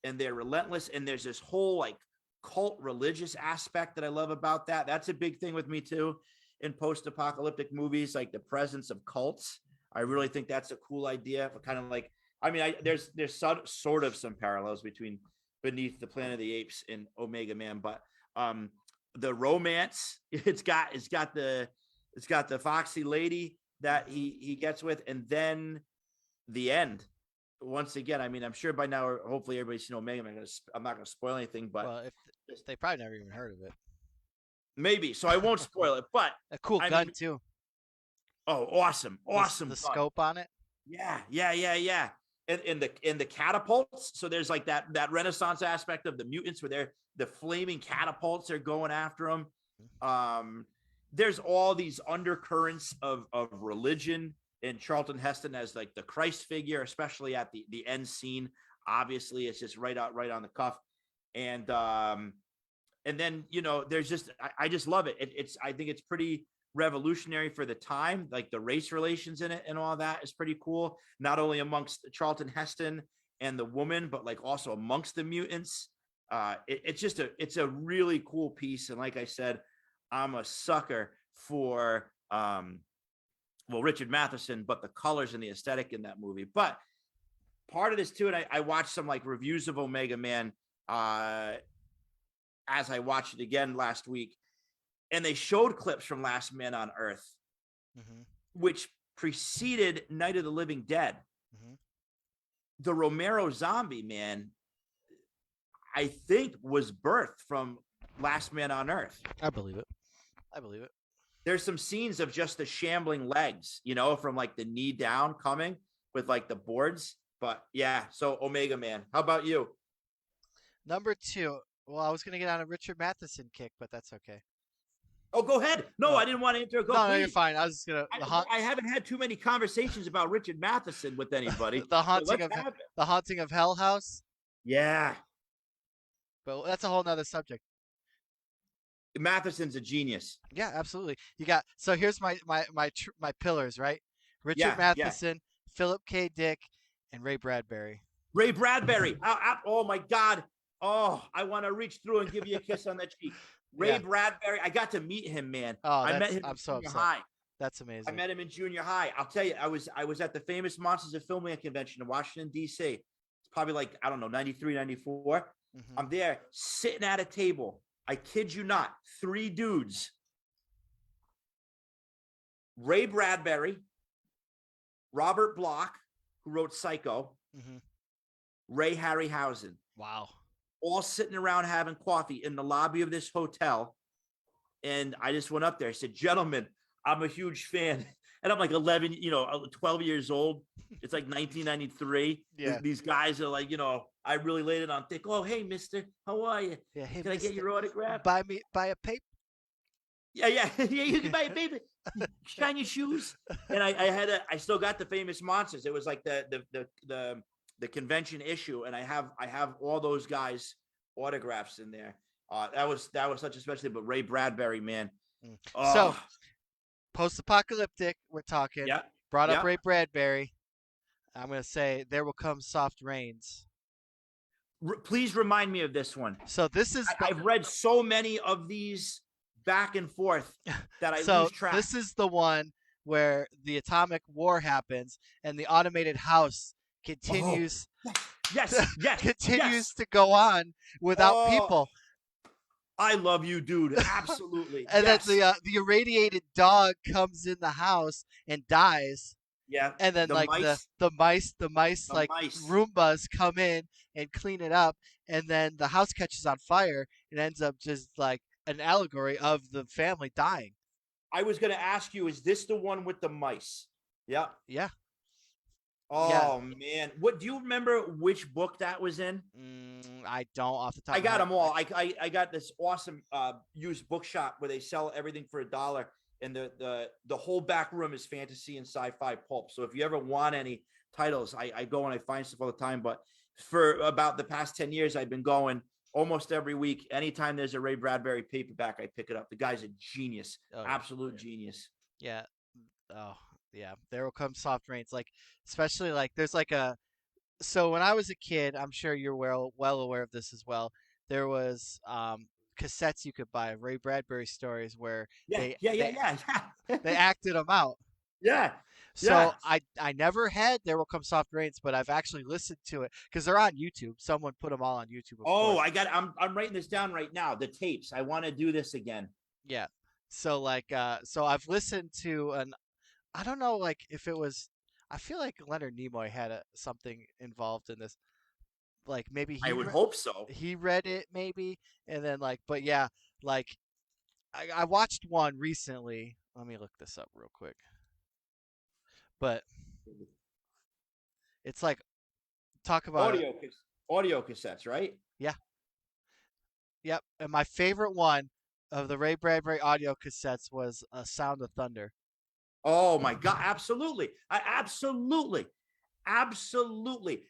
and they're relentless. And there's this whole like cult religious aspect that I love about that. That's a big thing with me too in post-apocalyptic movies, like the presence of cults. I really think that's a cool idea for kind of like, I mean, there's sort of some parallels between Beneath the Planet of the Apes and Omega Man, but the romance, it's got the foxy lady that he gets with, and then the end. Once again, I mean, I'm sure by now, hopefully everybody's seen Omega Man. I'm not going to spoil anything, but well, if they probably never even heard of it. Maybe, so I won't spoil it. But a cool gun too. Oh, awesome! The gun. scope on it. Yeah. And the catapults. So there's like that Renaissance aspect of the mutants where the flaming catapults are going after them. There's all these undercurrents of religion, and Charlton Heston as like the Christ figure, especially at the end scene. Obviously, it's just right on the cuff, and and then there's just I just love it. I think it's pretty revolutionary for the time. Like the race relations in it and all that is pretty cool. Not only amongst Charlton Heston and the woman, but like also amongst the mutants. It's a really cool piece. And like I said, I'm a sucker for Richard Matheson, but the colors and the aesthetic in that movie. But part of this too, and I watched some like reviews of Omega Man as I watched it again last week, and they showed clips from Last Man on Earth, which preceded Night of the Living Dead. The Romero zombie, man, I think was birthed from Last Man on Earth. I believe it. There's some scenes of just the shambling legs, from like the knee down coming with like the boards. But yeah, so Omega Man. How about you? Number 2. Well, I was going to get on a Richard Matheson kick, but that's okay. Oh, go ahead. No, I didn't want to interrupt. No, you're fine. I was just going to... I haven't had too many conversations about Richard Matheson with anybody. the Haunting of Hell House? Yeah. But that's a whole nother subject. Matheson's a genius. Yeah, absolutely. So here's my pillars, right? Richard Matheson, Philip K. Dick, and Ray Bradbury. Ray Bradbury. Oh my God. Oh, I want to reach through and give you a kiss on the cheek. Ray Bradbury. I got to meet him, man. Oh, I met him I'm in so junior upset. high. That's amazing. I met him in junior high. I'll tell you, I was at the famous Monsters of Filmland convention in Washington, D.C. It's probably like, I don't know, 93, 94. I'm there sitting at a table. I kid you not, 3 dudes. Ray Bradbury, Robert Bloch, who wrote Psycho, Ray Harryhausen. Wow. All sitting around having coffee in the lobby of this hotel. And I just went up there. I said, gentlemen, I'm a huge fan. And I'm like 12 years old. It's like 1993. Yeah. These guys are like, I really laid it on thick. Oh, hey, mister, how are you? Yeah, hey, can I get your autograph? Buy a paper? Yeah, you can buy a paper. Shine your shoes. And I still got the famous Monsters. It was like the convention issue, and I have all those guys' autographs in there. That was such a special thing. But Ray Bradbury, man. So post-apocalyptic, we're talking. Yeah. Brought up Ray Bradbury. I'm gonna say There Will Come Soft Rains. Please remind me of this one. So this is I've read so many of these back and forth that I lose track. This is the one where the atomic war happens and the automated house continues to go on without people. I love you, dude. Absolutely. And then the irradiated dog comes in the house and dies. Yeah. And then the mice Roombas come in and clean it up, and then the house catches on fire and ends up just like an allegory of the family dying. I was going to ask you, is this the one with the mice? Yeah. Yeah. Oh man, what do you remember? Which book that was in? I don't off the top. I got them all. I got this awesome used bookshop where they sell everything for $1, and the whole back room is fantasy and sci-fi pulp. So if you ever want any titles, I go and I find stuff all the time. But for about the past 10 years, I've been going almost every week. Anytime there's a Ray Bradbury paperback, I pick it up. The guy's a genius, absolute genius. Yeah. Oh. Yeah, There Will Come Soft Rains. Like, especially like there's like so when I was a kid, I'm sure you're well aware of this as well. There was cassettes you could buy of Ray Bradbury stories where they acted them out. Yeah. So I never had There Will Come Soft Rains, but I've actually listened to it because they're on YouTube. Someone put them all on YouTube. I'm writing this down right now. The tapes. I want to do this again. Yeah. So like so I've listened to I don't know, like if it was. I feel like Leonard Nimoy had something involved in this. Like maybe I would hope so. He read it maybe, and then like, but yeah, like I watched one recently. Let me look this up real quick. But it's like talk about audio cassettes, right? Yeah. Yep. And my favorite one of the Ray Bradbury audio cassettes was A Sound of Thunder. Oh my God! Absolutely, absolutely.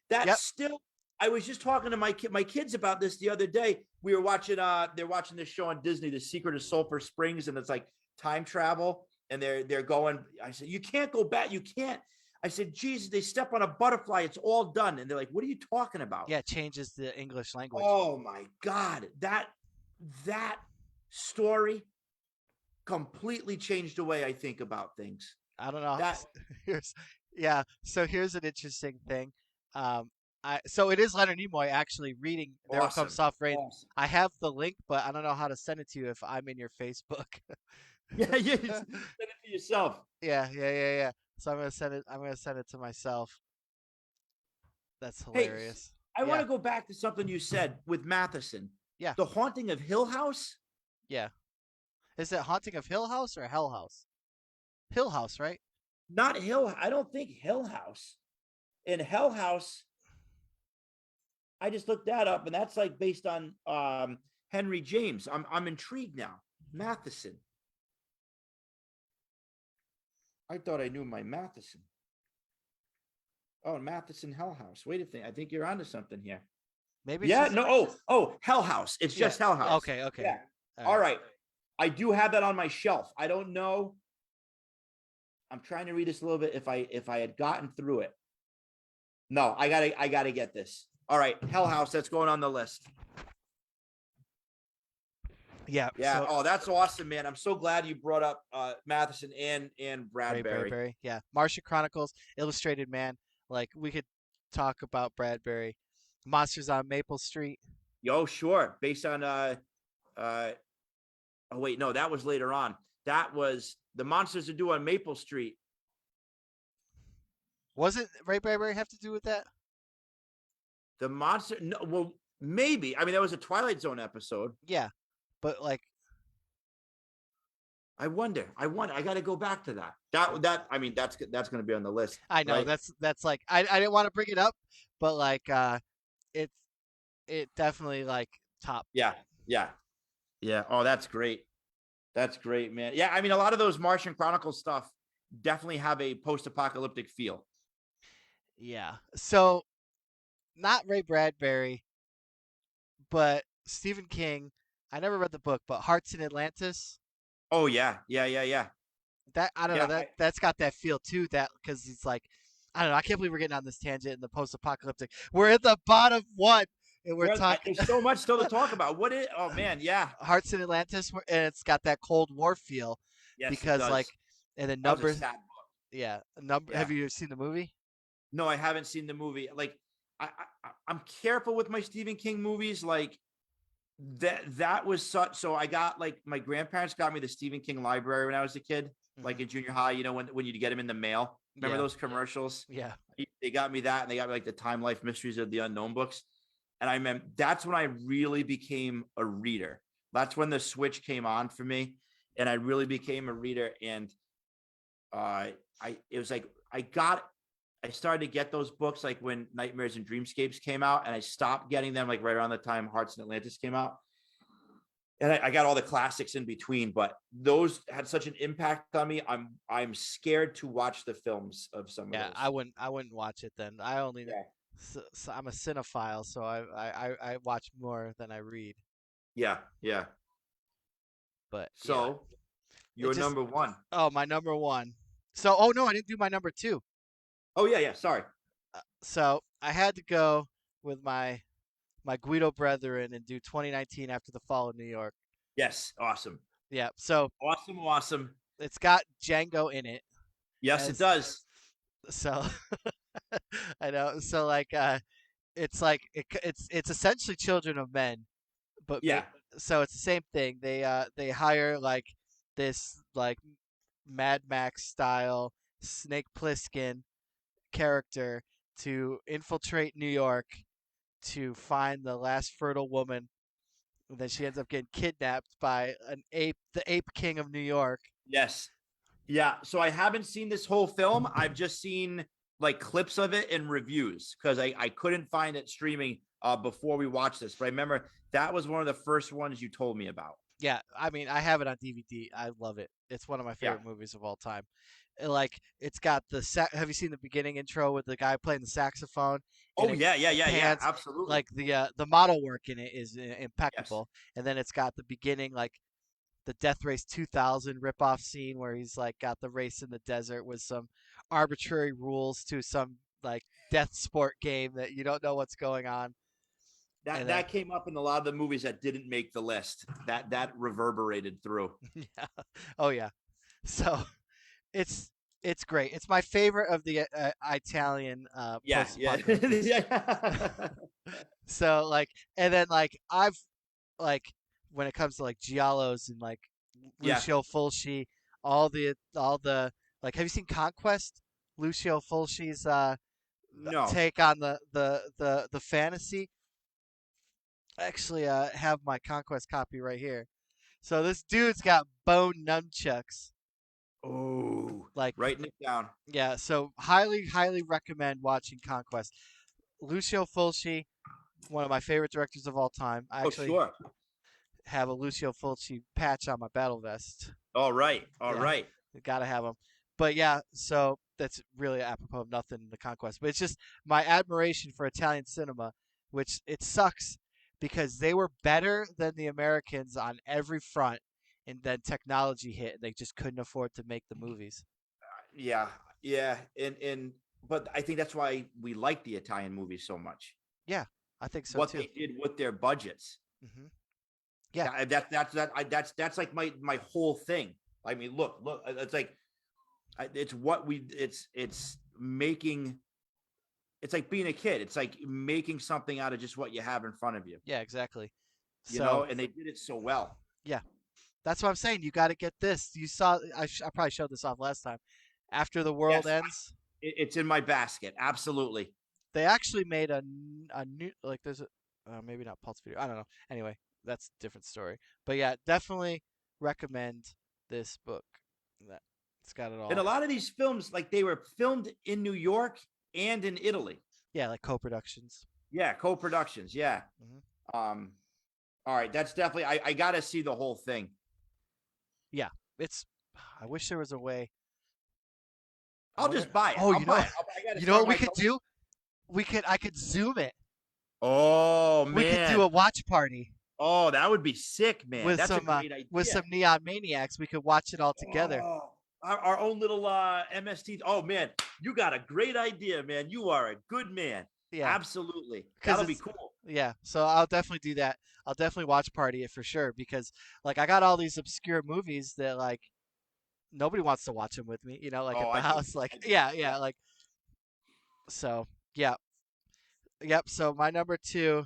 That still I was just talking to my kids about this the other day. We were watching they're watching this show on Disney, The Secret of Sulphur Springs, and it's like time travel, and they're going. I said, you can't go back. You can't. I said, Jesus, they step on a butterfly, it's all done. And they're like, what are you talking about? Yeah, it changes the English language. Oh my God. That story completely changed the way I think about things. I don't know. That So here's an interesting thing. So it is Leonard Nimoy actually reading There Will Come awesome. Soft Rain. Awesome. I have the link, but I don't know how to send it to you if I'm in your Facebook. Yeah, you send it to yourself. Yeah. So I'm gonna send it to myself. That's Hey, hilarious. I want Yeah. to go back to something you said with Matheson. Yeah. The Haunting of Hill House. Yeah. Is it Haunting of Hill House or Hell House? Hill House, right? Not Hill. I don't think Hill House. In Hell House, I just looked that up, and that's like based on Henry James. I'm intrigued now. Matheson. I thought I knew my Matheson. Oh, Matheson Hell House. Wait a thing. I think you're onto something here. Maybe. Yeah. No. Oh, Hell House. It's just Hell House. Okay. Yeah. All right. I do have that on my shelf. I don't know. I'm trying to read this a little bit. If I had gotten through it. No, I gotta get this. All right, Hell House. That's going on the list. Yeah. Yeah. So, Oh, that's awesome, man. I'm so glad you brought up Matheson and Bradbury. Yeah. Martian Chronicles, Illustrated Man. Like we could talk about Bradbury. Monsters on Maple Street. Yo, sure. Based on oh wait, no, that was later on. That was The Monsters Are Due on Maple Street. Wasn't Ray Bradbury have to do with that? The monster. No, well, maybe. I mean, that was a Twilight Zone episode. Yeah, but like, I wonder. I got to go back to that. I mean, that's going to be on the list. I know right? that's like I didn't want to bring it up, but like it definitely like top. Yeah. Oh, that's great. That's great, man. Yeah, I mean, a lot of those Martian Chronicles stuff definitely have a post-apocalyptic feel. Yeah. So not Ray Bradbury, but Stephen King. I never read the book, but Hearts in Atlantis. Oh yeah. That I don't Yeah, know that's got that feel too. That because it's like I don't know. I can't believe we're getting on this tangent in the post-apocalyptic. We're at the bottom one, and we're talking. There's so much still to talk about. What is? Oh man, yeah. Hearts in Atlantis, and it's got that Cold War feel Yes, because it does. like, and the That was a numbers. sad book. Yeah, number. Yeah. Have you seen the movie? No, I haven't seen the movie. Like, I'm careful with my Stephen King movies. Like, that was such. So I got like my grandparents got me the Stephen King library when I was a kid, like in junior high. You know when you get them in the mail. Remember Yeah. those commercials? Yeah. They got me that, and they got me like the Time Life Mysteries of the Unknown books. And I remember that's when I really became a reader. That's when the switch came on for me, and I really became a reader. And it was like I started to get those books like when Nightmares and Dreamscapes came out, and I stopped getting them like right around the time Hearts in Atlantis came out. And I got all the classics in between, but those had such an impact on me. I'm scared to watch the films of some of those. I wouldn't watch it then. I only so I'm a cinephile, so I watch more than I read. Yeah. But So you're number one. Oh, my number one. So oh no, I didn't do my number two. Oh yeah. Sorry. So I had to go with my Guido brethren and do 2019 After the Fall of New York. Yes. Awesome. Yeah. So Awesome. it's got Django in it. Yes, it does. So I know. So like it's like it's essentially Children of Men, but Yeah. so it's the same thing. They hire like this like Mad Max style Snake Plissken character to infiltrate New York to find the last fertile woman. And then she ends up getting kidnapped by the ape king of New York. Yes. Yeah. So I haven't seen this whole film. I've just seen like clips of it and reviews because I couldn't find it streaming before we watched this. But I remember that was one of the first ones you told me about. Yeah, I mean, I have it on DVD. I love it. It's one of my Yeah. favorite movies of all time. Like, it's got have you seen the beginning intro with the guy playing the saxophone and Oh yeah, yeah, it yeah, yeah. pans Absolutely. like the model work in it is Yes. impeccable. And then it's got the beginning like the Death Race 2000 ripoff scene where he's like got the race in the desert with some arbitrary rules to some like death sport game that you don't know what's going on. And then That came up in a lot of the movies that didn't make the list. That reverberated through. yeah. Oh yeah. So it's it's great. It's my favorite of the Italian Yeah, yeah, post-apocalyptics. yeah. So like, and then like like when it comes to like giallos and like Yeah. Lucio Fulci, all the like, have you seen Conquest? Lucio Fulci's No. take on the fantasy. I actually have my Conquest copy right here. So this dude's got bone nunchucks. Oh, Like, writing it down. yeah, so highly recommend watching Conquest. Lucio Fulci, one of my favorite directors of all time. I Oh, actually sure. have a Lucio Fulci patch on my battle vest. All right. All Yeah, right. gotta have them. But yeah, so that's really apropos of nothing in the Conquest. But it's just my admiration for Italian cinema, which it sucks because they were better than the Americans on every front, and then technology hit, and they just couldn't afford to make the movies. Yeah. Yeah. And but I think that's why we like the Italian movies so much. Yeah, I think so What too. they did with their budgets. hmm Yeah, That's like my whole thing. I mean, look. It's like it's what we. It's making. It's like being a kid. It's like making something out of just what you have in front of you. yeah, exactly. You know, So and they did it so well. yeah, that's what I'm saying. You got to get this. You saw, I probably showed this off last time. After the world Yes, ends, it's in my basket. Absolutely. they actually made a new like there's a maybe not Pulse video. I don't know. Anyway, that's a different story. But yeah, definitely recommend this book. That it's got it And a all. lot of these films, like they were filmed in New York and in Italy. Yeah, like co-productions. Yeah, co-productions. Yeah. hmm Um. All right, that's definitely. I got to see the whole thing. Yeah, it's. I wish there was a way. I I'll wonder. just buy it. Oh, I'll buy it. I got to you know start what we my could collection. do? I could zoom it. Oh We could do man. a watch party Oh, that would be sick, man. with That's a some great with idea. some neon maniacs. We could watch it all together. Oh, our own little MST. Oh man, you got a great idea, man. You are a good man. Yeah, Absolutely. because That'll be it's cool. yeah. So I'll definitely do that. I'll definitely watch party it for sure because like I got all these obscure movies that like nobody wants to watch them with me. You know, like Oh, at the I do. house. Like I do. Yeah. yeah. Like so yeah. Yep. So my number two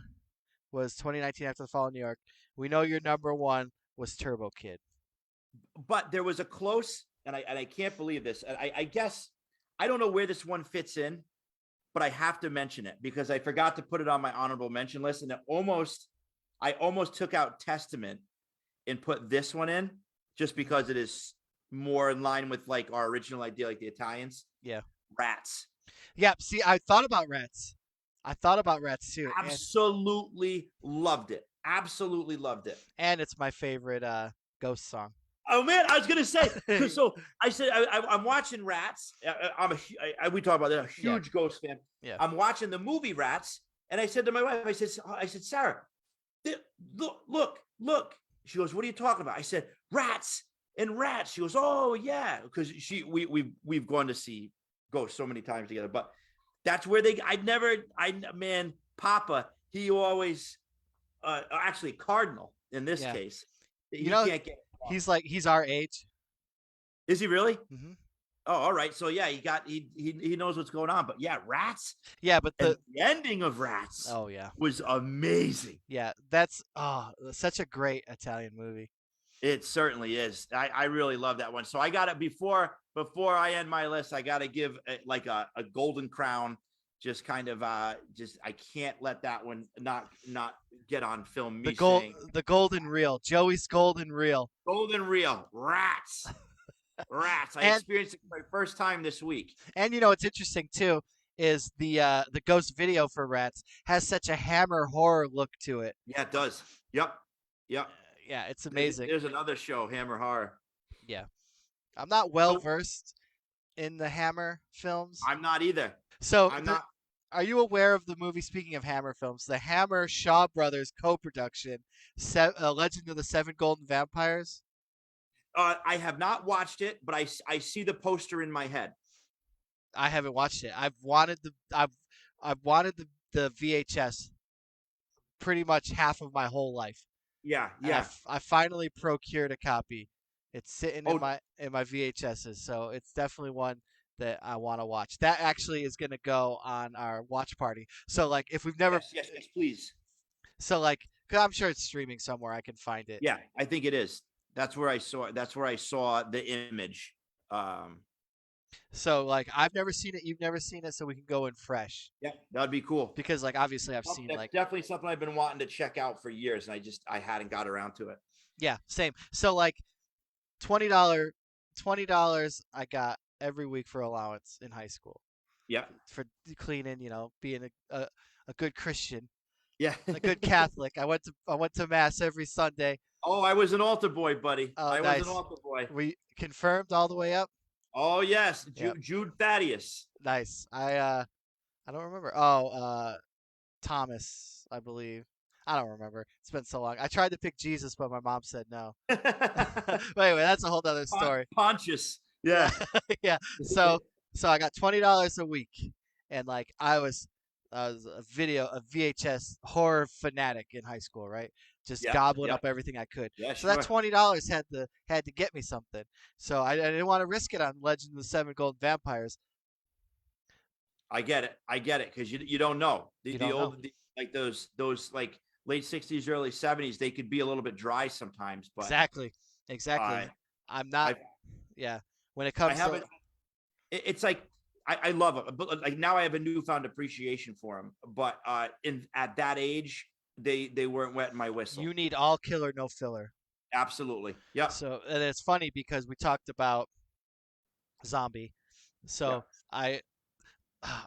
was 2019 After the Fall in New York. We know your number one was Turbo Kid. But there was a close, and I can't believe this. I guess I don't know where this one fits in, but I have to mention it because I forgot to put it on my honorable mention list, and I almost took out Testament and put this one in just because it is more in line with like our original idea, like the Italians. Yeah. Rats. Yep. See, I thought about Rats. I thought about Rats too, Absolutely loved it. Absolutely loved it. and it's my favorite Ghost song. Oh man, I was gonna say. So I said I'm watching Rats. We talk about that. I'm a huge Ghost fan. Yeah. I'm watching the movie Rats, and I said to my wife, I said, Sarah, look. She goes, what are you talking about? I said, Rats and Rats. She goes, oh yeah, because we've gone to see Ghost so many times together, but that's where man, Papa, he always actually Cardinal in this Yeah. case. You He know, can't get. he's our age. Is he really? hmm Oh, all right. So yeah, he knows what's going on. But yeah, Rats Yeah, but and the ending of Rats oh yeah, was amazing. yeah, that's such a great Italian movie. It certainly is. I really love that one. So I got it before I end my list. I got to give it like a golden crown. Just kind of just I can't let that one not get on film. Me saying The golden reel, Joey's golden reel, golden reel Rats. Rats. I and experienced it for my first time this week. you know what's interesting too is the Ghost video for Rats has such a Hammer horror look to it. Yeah, it does. Yep. Yep. Yeah, it's amazing. There's another show, Hammer Horror. Yeah, I'm not well So versed in the Hammer films. I'm not either. So, I'm not. are you aware of the movie? Speaking of Hammer films, the Hammer Shaw Brothers co-production, Legend of the Seven Golden Vampires. I have not watched it, but I see the poster in my head. I haven't watched it. I've wanted the VHS pretty much half of my whole life. Yeah, And yeah. I finally procured a copy. It's sitting Oh, in my VHSs, so it's definitely one that I want to watch. That actually is going to go on our watch party. So like if we've never yes, please. so like 'cause I'm sure it's streaming somewhere. I can find it. Yeah, I think it is. That's where I saw it. That's where I saw the image. So like I've never seen it, you've never seen it, so we can go in fresh. Yeah, that'd be cool. Because like obviously I've seen That's like definitely something I've been wanting to check out for years, and I hadn't got around to it. yeah, same. So like $20 I got every week for allowance in high school Yeah, for cleaning, being a good Christian, yeah. a good Catholic. I went to mass every Sunday. Oh, I was an altar boy, buddy. Oh, I was an nice. altar boy. We confirmed all the way up. Oh yes, Yep. Jude Thaddeus. Nice. I don't remember. Oh, Thomas, I believe. I don't remember. It's been so long. I tried to pick Jesus, but my mom said no. But anyway, that's a whole other story. Pontius. Yeah, Yeah. yeah. So I got $20 a week, and like I was a VHS horror fanatic in high school, right? Just Yeah, gobbling yeah. up everything I could. Yeah, So that sure. $20 had to get me something. So I didn't want to risk it on Legend of the Seven Golden Vampires. I get it, because you don't know You the don't know. old like those like late '60s, early '70s. They could be a little bit dry sometimes, but Exactly. I I'm not. I Yeah. When it I comes to haven't. It's like I love it, but like now I have a newfound appreciation for them. But in at that age, they weren't wetting my whistle. you need all killer, no filler. Absolutely. Yep. So and it's funny because we talked about zombie. Yep. So I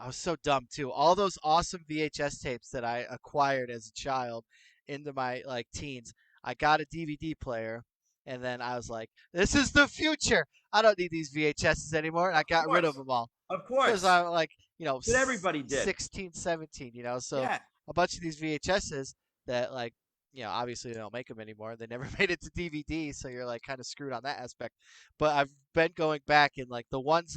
was so dumb too. All those awesome VHS tapes that I acquired as a child into my like teens. I got a DVD player and then I was like, this is the future. I don't need these VHSs anymore. And I got rid of course. them all Of because course. I'm like, But everybody did. 16, 17, so Yeah. a bunch of these VHSs that like, obviously they don't make them anymore. They never made it to DVD. So you're like kind of screwed on that aspect. But I've been going back and like the ones,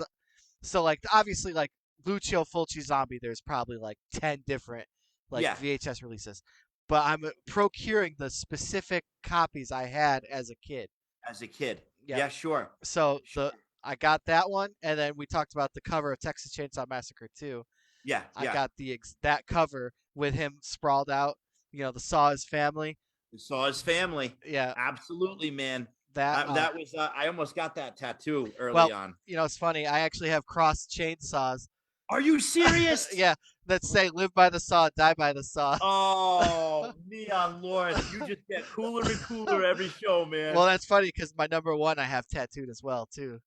so like obviously like Lucio Fulci Zombie, there's probably like 10 different like Yeah. VHS releases. But I'm procuring the specific copies I had as a kid. As a kid. Yeah. Yeah, sure. So Sure. I got that one, and then we talked about the cover of Texas Chainsaw Massacre 2. Yeah. I Yeah. got that cover with him sprawled out, the Saw his family. We saw his family. Yeah, Absolutely, man. that That was I almost got that tattoo early well, on. it's funny. I actually have cross chainsaws. Are you serious? Yeah, that say "Live by the saw, die by the saw." Oh, Neon Lord, you just get cooler and cooler every show, man. Well, that's funny because my number one I have tattooed as well too.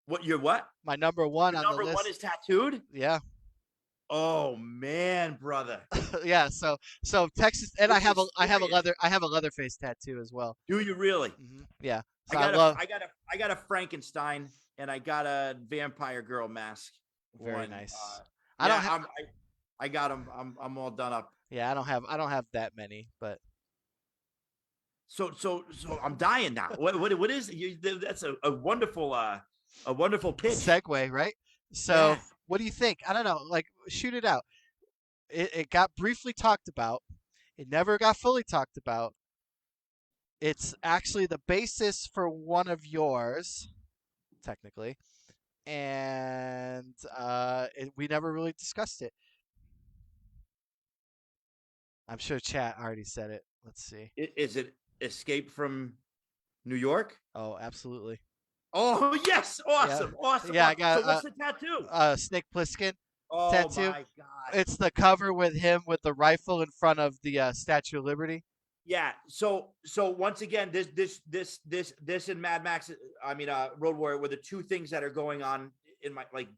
What? Your what? My number one Your on number the list. one is tattooed? Yeah, Oh man, brother. yeah. So Texas, and This is I have a serious. Leatherface tattoo as well. Do you really? Yeah. I So got love. I got a Frankenstein and I got a vampire girl mask. Very one. nice. Yeah, I don't have. I got them. I'm all done up. Yeah, I don't have that many, but So I'm dying now. What is that's a wonderful pitch. segue, right? So Yeah. what do you think? I don't know. Like, shoot it out. It got briefly talked about. It never got fully talked about. It's actually the basis for one of yours, technically, and we never really discussed it. I'm sure chat already said it. Let's see. Is it Escape from New York? Oh, absolutely. Oh yes, awesome, awesome. Yeah, I got, So what's the tattoo? Snake Plissken Oh tattoo. my god. It's the cover with him with the rifle in front of the Statue of Liberty. Yeah. So once again, this and Mad Max, I mean, Road Warrior were the two things that are going on in my like.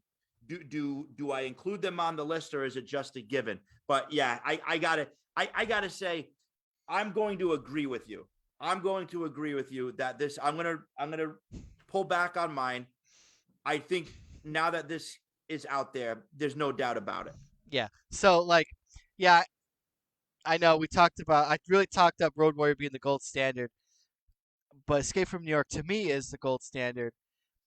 Do I include them on the list or is it just a given? But yeah, I gotta say, I'm going to agree with you. I'm going to agree with you that this. I'm gonna pull back on mine. I think now that this is out there, there's no doubt about it. Yeah. So like, yeah, I know we talked about. I really talked up Road Warrior being the gold standard, but Escape from New York to me is the gold standard.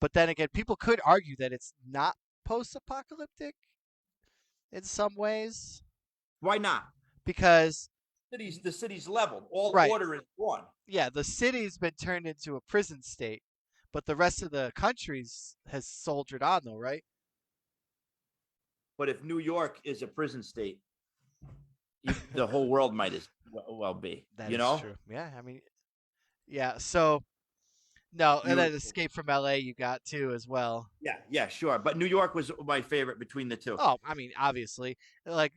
But then again, people could argue that it's not post-apocalyptic in some ways Why not? because The city's leveled. All right, order is gone. yeah, the city's been turned into a prison state, but the rest of the country's has soldiered on though, right? But if New York is a prison state, the whole world might as well be. That You is know? true. Yeah, I mean, yeah. So no, and then You. Escape from L.A. you got too as well. Yeah, sure. But New York was my favorite between the two. Oh, I mean, obviously, like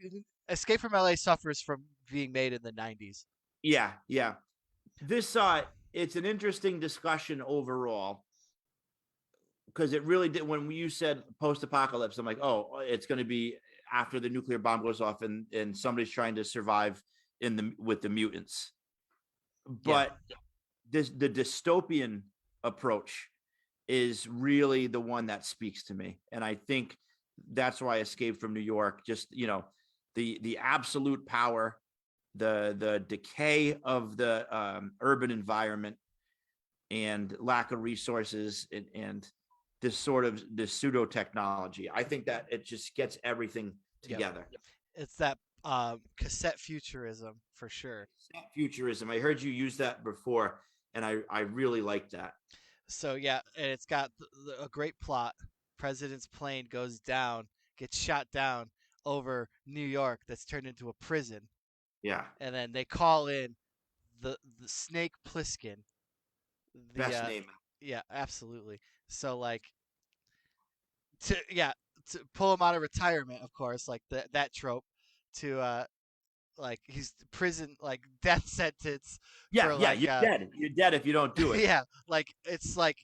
Escape from L.A. suffers from being made in the '90s. Yeah. This it's an interesting discussion overall because it really did when you said post-apocalypse. I'm like, oh, it's going to be after the nuclear bomb goes off and somebody's trying to survive with the mutants. But the dystopian approach is really the one that speaks to me, and I think that's why Escape from New York. Just the absolute power, the decay of the urban environment, and lack of resources, and this sort of this pseudo technology. I think that it just gets everything together. Yep. It's that cassette futurism for sure. Futurism. I heard you use that before, and I really like that. So yeah, and it's got a great plot. President's plane goes down, gets shot down over New York that's turned into a prison. Yeah. And then they call in the Snake Plissken. Best name. Yeah, absolutely. So like to pull him out of retirement, of course, like that trope to like he's prison like death sentence for Yeah, like you're dead. You're dead if you don't do it. yeah, like it's like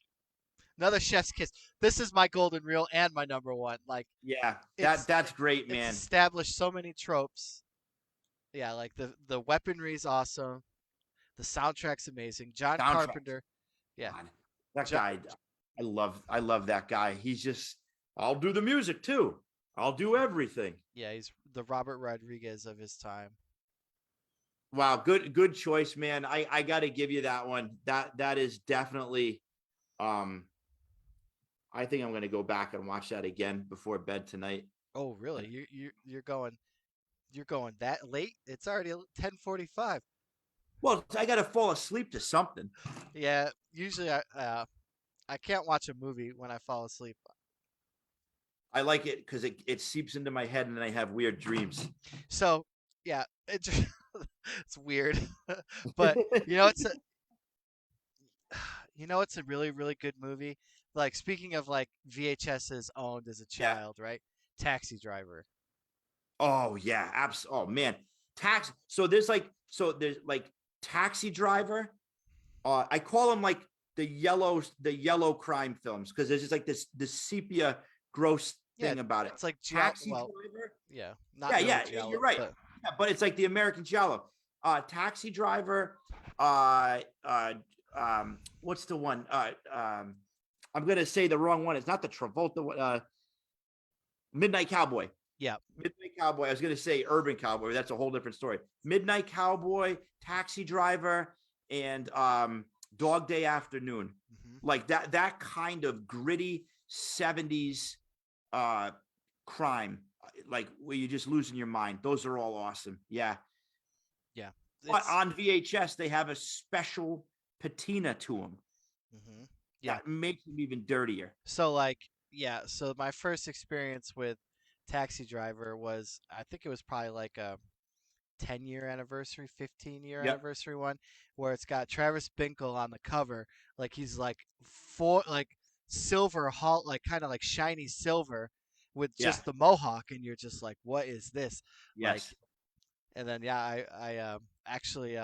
another chef's kiss. This is my golden reel and my number one. Like Yeah, that's great, man. It's established so many tropes. Yeah, like the weaponry is awesome. The soundtrack's amazing. John Carpenter. Yeah. God, that guy, I love that guy. He's just I'll do the music too. I'll do everything. Yeah, he's the Robert Rodriguez of his time. Wow, good choice, man. I got to give you that one. That is definitely I think I'm going to go back and watch that again before bed tonight. Oh, really? You're going that late? It's already 10:45. Well, I got to fall asleep to something. Yeah, usually I can't watch a movie when I fall asleep. I like it because it seeps into my head and I have weird dreams. So yeah, it's weird, but it's a really really good movie. Like speaking of like VHSs owned as a child, right? Taxi Driver. Oh yeah, oh man, there's like Taxi Driver. I call them like the yellow crime films because there's just like this sepia gross thing about it. It's like Taxi Driver. Yeah, not really Giallo, you're right. But it's like the American Giallo. Taxi Driver. What's the one? I'm gonna say the wrong one. It's not the Travolta. Midnight Cowboy. Yeah. Midnight Cowboy. I was gonna say Urban Cowboy. That's a whole different story. Midnight Cowboy, Taxi Driver, and Dog Day Afternoon. Mm-hmm. Like that kind of gritty 70s crime, like where you're just losing your mind. Those are all awesome. Yeah. Yeah. But on VHS, they have a special patina to them. Mm-hmm. Yeah. That makes them even dirtier. So like, yeah. So my first experience with Taxi Driver was, I think it was probably like a 10-year anniversary, 15-year anniversary one, where it's got Travis Binkle on the cover, like he's like silver, like kind of like shiny silver, with just the mohawk, and you're just like, what is this? Yes. Like, and then I actually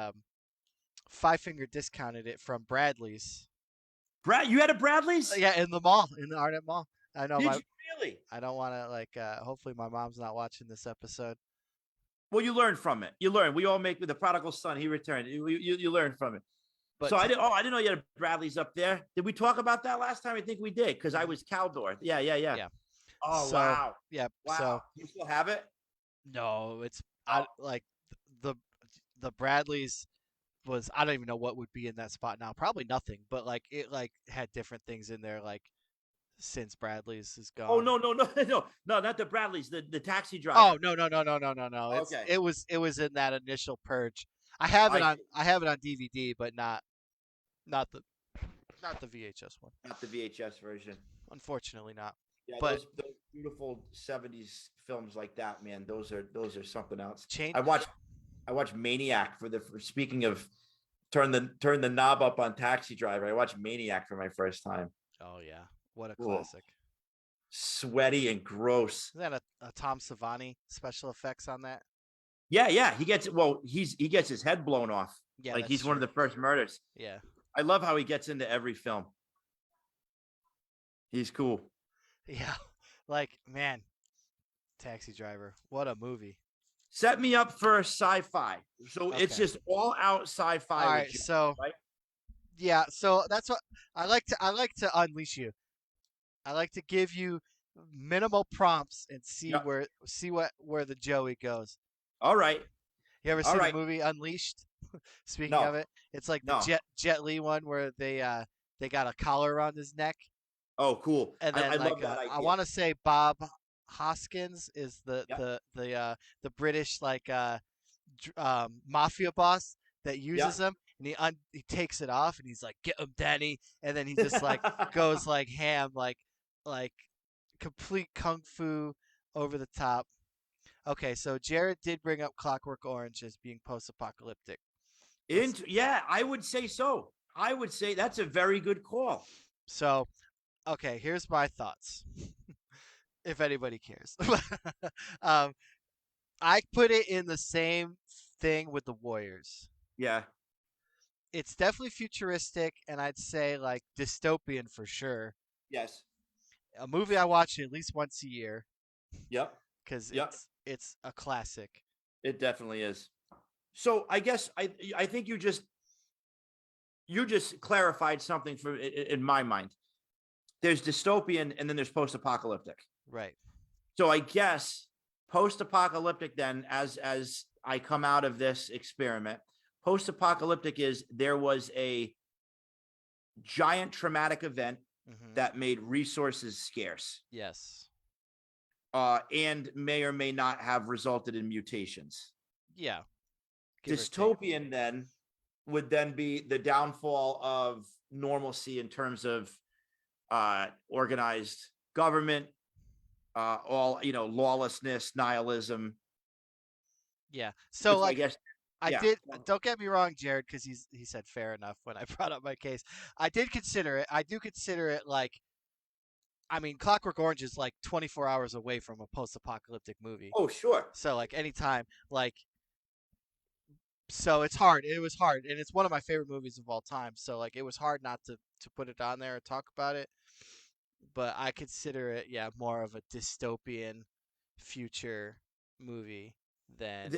5-finger discounted it from Bradley's. You had a Bradley's? Yeah, in the mall, in the Arnett Mall. I know. Did you really? I don't want to like. Hopefully, my mom's not watching this episode. Well, you learn from it. You learn. We all make the prodigal son. He returned. You learn from it. But So I didn't know you had Bradley's up there. Did we talk about that last time? I think we did because I was Caldor. Yeah, yeah, yeah. yeah. Oh So wow, yeah. wow. You still have it? No, it's Oh, I like the the Bradleys was I don't even know what would be in that spot now. Probably nothing, but like it like had different things in there like since Bradley's is oh gone. no, no, no, no, no, not the Bradleys. The taxi Oh driver. no. Okay, It was in that initial purge. I see. I have it on DVD, but not the not the VHS one. Not the VHS version. Unfortunately not. Yeah, But those beautiful '70s films like that, man. Those are something else. change I watched Maniac for speaking of turn the knob up on Taxi Driver. I watched Maniac for my first time. Oh yeah. What a Whoa, classic. sweaty and gross. Is that a Tom Savini special effects on that? Yeah, yeah. He gets his head blown off. Yeah, Like that's he's one of true. the first murders. Yeah. I love how he gets into every film. He's cool. Yeah. Like, man, Taxi Driver. What a movie. Set me up for sci-fi. So it's Okay. just all out sci-fi All with right, you, so right? yeah, so that's what I like to unleash you. I like to give you minimal prompts and Yep. see what where the Joey goes. All right. You ever All see the right. movie Unleashed? Speaking No. of it, it's like the No. Jet Li one where they got a collar around his neck, Oh, cool. and I then love like that I idea. want to say Bob Hoskins is Yep. the British like mafia boss that uses Yep. him, and he takes it off, and he's like, "Get him, Daddy," and then he just like goes like ham, like complete kung fu over the top. Okay, so Jared did bring up Clockwork Orange as being post-apocalyptic. Let's Yeah, I would say so. I would say that's a very good call. so okay. Here's my thoughts, if anybody cares. um, I put it in the same thing with the Warriors. Yeah. It's definitely futuristic, and I'd say like dystopian for sure. Yes. A movie I watch at least once a year Yep. because Yep. it's a classic. It definitely is. So I guess I think you just clarified something in my mind. There's dystopian and then there's post-apocalyptic. Right. So I guess post-apocalyptic then as I come out of this experiment, post-apocalyptic is there was a giant traumatic event Hmm. that made resources scarce, Yes. and may or may not have resulted in mutations. Yeah. Give or take. Dystopian then would then be the downfall of normalcy in terms of organized government, all lawlessness, nihilism. Yeah. So Which I like guess, I yeah, did. Don't get me wrong, Jared, because he said fair enough when I brought up my case. I did consider it. I do consider it like. I mean, Clockwork Orange is like 24 hours away from a post-apocalyptic movie. oh sure, So like anytime, like so it's hard. It was hard, and it's one of my favorite movies of all time. So like it was hard not to put it on there and talk about it. But I consider it, yeah, more of a dystopian future movie than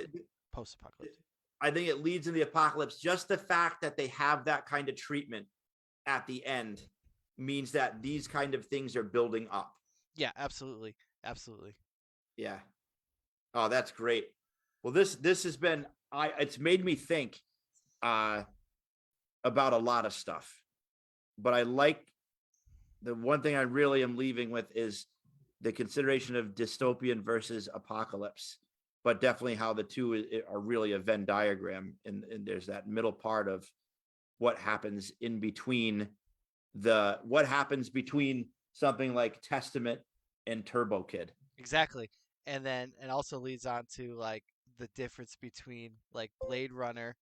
post-apocalyptic. I think it leads in the apocalypse. Just the fact that they have that kind of treatment at the end means that these kind of things are building up. Yeah, absolutely, absolutely. Yeah. Oh, that's great. Well, this has been it's made me think uh about a lot of stuff. But I like the one thing I really am leaving with is the consideration of dystopian versus apocalypse, but definitely how the two are really a Venn diagram, and there's that middle part of what happens in between what happens between something like Testament and Turbo Kid. Exactly. And then it also leads on to like the difference between like Blade Runner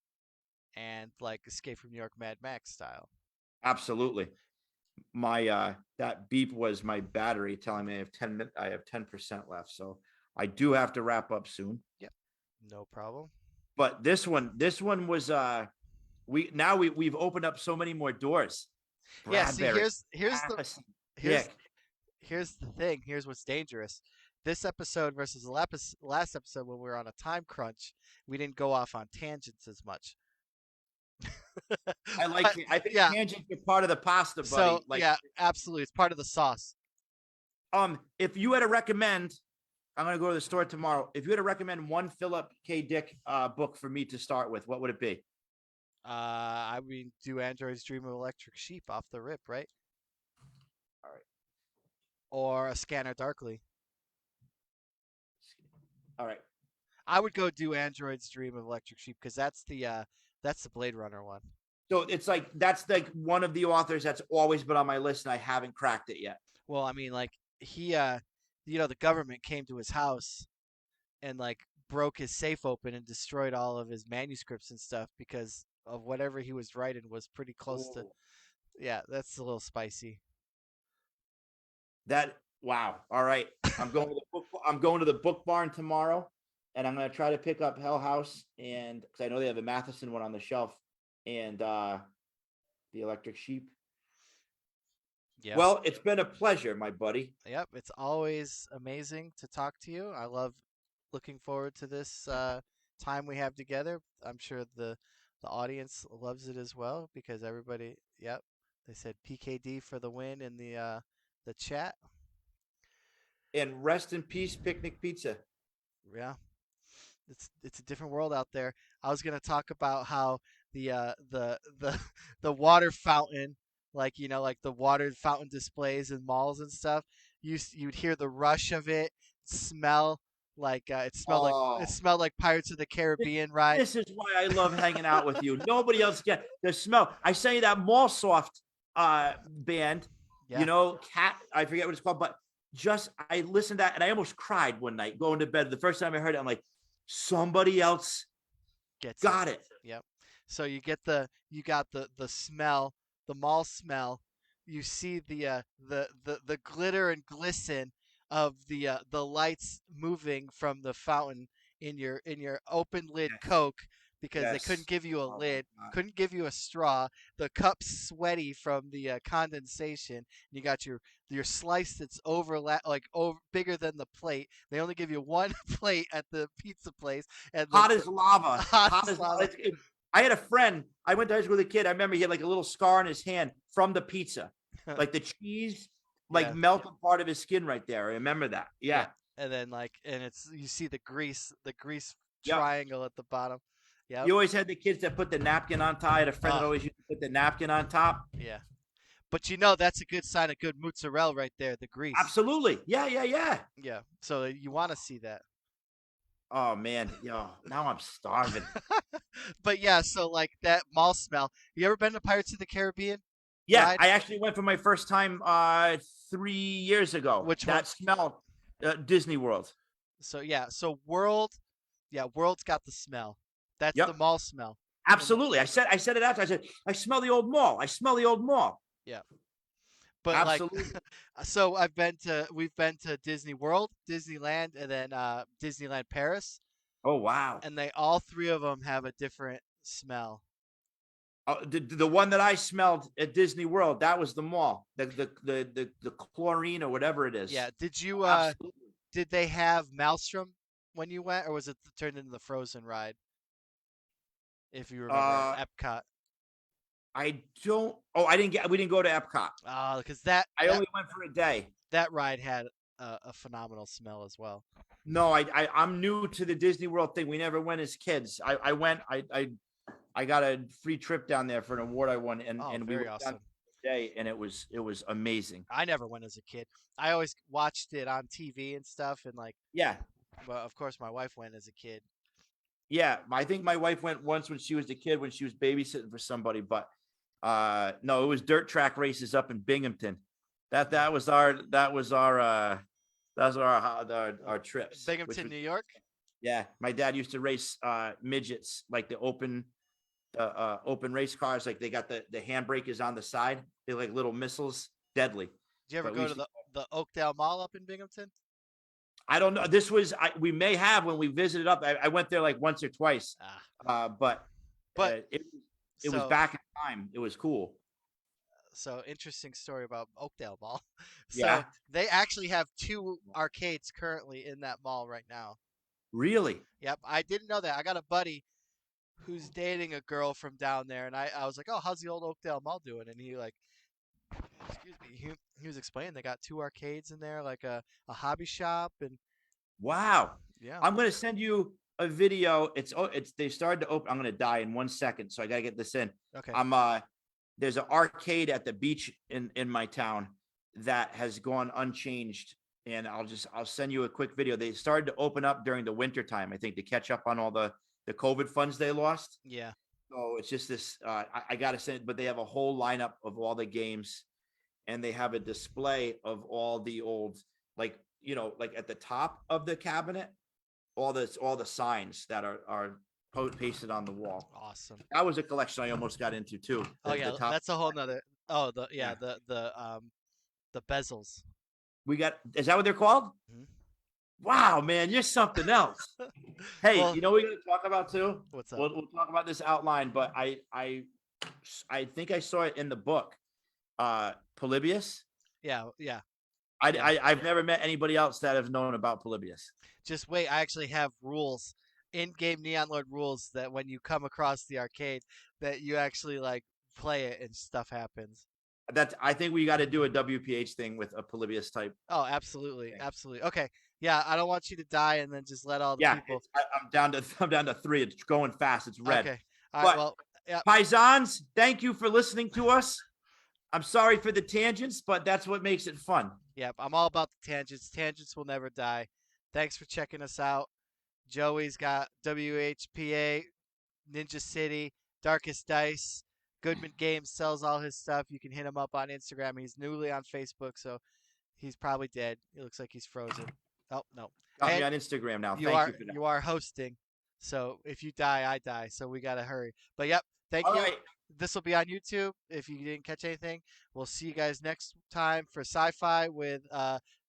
and like Escape from New York Mad Max style. Absolutely. My that beep was my battery telling me I have 10% left. So I do have to wrap up soon. Yep. No problem. But this one was we've opened up so many more doors. Yeah, see Bradbury, here's Dick. here's the thing. Here's what's dangerous. This episode versus the last episode when we were on a time crunch, we didn't go off on tangents as much. But, I think yeah. tangents are part of the pasta, So buddy. Like, yeah, absolutely, it's part of the sauce. if you had to recommend, I'm gonna go to the store tomorrow. If you had to recommend one Philip K. Dick book for me to start with, what would it be? I mean, do androids dream of electric sheep off the rip, right? All right. Or a scanner darkly. All right. I would go do androids dream of electric sheep because that's the Blade Runner one. So it's like that's like one of the authors that's always been on my list, and I haven't cracked it yet. Well, I mean, like he, the government came to his house and like broke his safe open and destroyed all of his manuscripts and stuff because of whatever he was writing was pretty close to. Oh, Yeah, that's a little spicy. that wow. All right. I'm going to the book barn tomorrow, and I'm gonna try to pick up Hell House, and because I know they have the Matheson one on the shelf, and the Electric Sheep. Yep. Well, it's been a pleasure, my buddy. Yep, it's always amazing to talk to you. I love looking forward to this time we have together. I'm sure the audience loves it as well because everybody, yep, they said PKD for the win in the chat. And rest in peace, Picnic Pizza. Yeah, it's a different world out there. I was gonna talk about how the the water fountain, like like the water fountain displays in malls and stuff. You'd hear the rush of it, smell like it Oh, smelled like Pirates of the Caribbean ride. this is why I love hanging out with you. Nobody else get the smell. I say that Mall Soft band, Yeah, Cat, I forget what it's called, but just I listened to that and I almost cried one night going to bed. The first time I heard it, I'm like, somebody else gets it. got it. Yep. So you got the smell, the mall smell. You see the glitter and glisten of the lights moving from the fountain in your open lid Yes. Coke because they couldn't Yes. give you a Oh my lid, God. couldn't give you a straw. The cup's sweaty from the condensation. You got your slice that's over bigger than the plate. They only give you one plate at the pizza place, and Hot as lava. hot Hot as as lava. I had a friend. I went to high school with a kid. I remember he had like a little scar on his hand from the pizza, like the cheese, like Yeah, melted part of his skin right there. I remember that. yeah. Yeah. And then and it's you see the grease Yep. triangle at the bottom. Yep. You always had the kids that put the napkin on top. I had a friend that Oh, always used to put the napkin on top. yeah. But that's a good sign of good mozzarella right there, the grease. Absolutely. Yeah, yeah, yeah. Yeah. So you want to see that. Oh man, yo, now I'm starving. But yeah, so like that mall smell. You ever been to Pirates of the Caribbean Yeah, ride? I actually went for my first time 3 years ago. Which one? That smell, Disney World. So yeah, so World's got the smell. That's the Yep, mall smell. And absolutely. I said it after. I said, I smell the old mall. I smell the old mall. yeah. But like Absolutely. so we've been to Disney World, Disneyland, and then Disneyland Paris, Oh wow. and they all three of them have a different smell. The one that I smelled at Disney World, that was the mall. The chlorine or whatever it is. Yeah, Absolutely. did they have Maelstrom when you went, or was it turned into the Frozen ride? If you remember Uh, at Epcot. I don't. Oh, I didn't get. We didn't go to Epcot. Because I only went for a day. that ride had a phenomenal smell as well. No, I'm new to the Disney World thing. We never went as kids. I went. I got a free trip down there for an award I won, and Oh, and we very went down awesome. day, and it was amazing. I never went as a kid. I always watched it on TV and stuff, and like, Yeah, but of course my wife went as a kid. yeah. I think my wife went once when she was a kid when she was babysitting for somebody, but no, it was dirt track races up in Binghamton. That was our trips. Binghamton, New York. Yeah, my dad used to race midgets, like the open race cars. Like they got the handbrakers on the side. They're like little missiles, deadly. Did you ever But we go used to to, the Oakdale Mall up in Binghamton? I don't know. We may have when we visited up. I went there like once or twice. But But it was so back in time. It was cool. interesting story about Oakdale Mall. So Yeah, they actually have two arcades currently in that mall right now. really. Yep, I didn't know that. I got a buddy who's dating a girl from down there, and I was like, oh, how's the old Oakdale Mall doing? And he like, excuse me, he was explaining they got 2 arcades in there, like a hobby shop, and Wow. yeah, I'm gonna send you a video. It's they started to open. I'm gonna die in 1 second, so I gotta get this in. okay, I'm there's an arcade at the beach in my town that has gone unchanged. And I'll send you a quick video. They started to open up during the winter time, I think, to catch up on all the COVID funds they lost. yeah, So it's just this. I gotta send it, but they have a whole lineup of all the games, and they have a display of all the old, like like at the top of the cabinet, all the signs that are pasted on the wall. awesome. That was a collection I almost got into too. Oh yeah, The top. that's a whole nother. Oh Yeah. the bezels. We got. Is that what they're called? Mhm. Wow, man, you're something else. Hey, Well, you know what we're gonna talk about too? what's up? We'll talk about this outline, but I think I saw it in the book. Polybius. Yeah, yeah. I've never met anybody else that have known about Polybius. Just wait, I actually have rules, in-game Neon Lord rules that when you come across the arcade, that you actually like play it and stuff happens. I think we got to do a WPH thing with a Polybius type. Oh, absolutely, thing. absolutely. Okay, yeah, I don't want you to die and then just let all the Yeah, people. I'm down to 3. It's going fast. It's red. Okay, all right. But Well, yeah, Paisans, thank you for listening to us. I'm sorry for the tangents, but that's what makes it fun. yeah. I'm all about the tangents. Tangents will never die. Thanks for checking us out. Joey's got WHPA, Ninja City, Darkest Dice. Goodman Games sells all his stuff. You can hit him up on Instagram. He's newly on Facebook, so he's probably dead. It looks like he's frozen. Oh no. Got me And on Instagram now. you Thank are you for that. you are hosting. So if you die, I die. So we gotta hurry. But yep, thank All you. right. This will be on YouTube if you didn't catch anything. We'll see you guys next time for sci-fi with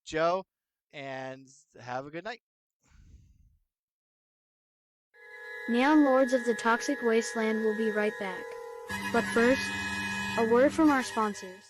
Joe, and have a good night. Neon Lords of the Toxic Wasteland will be right back. But first, a word from our sponsors.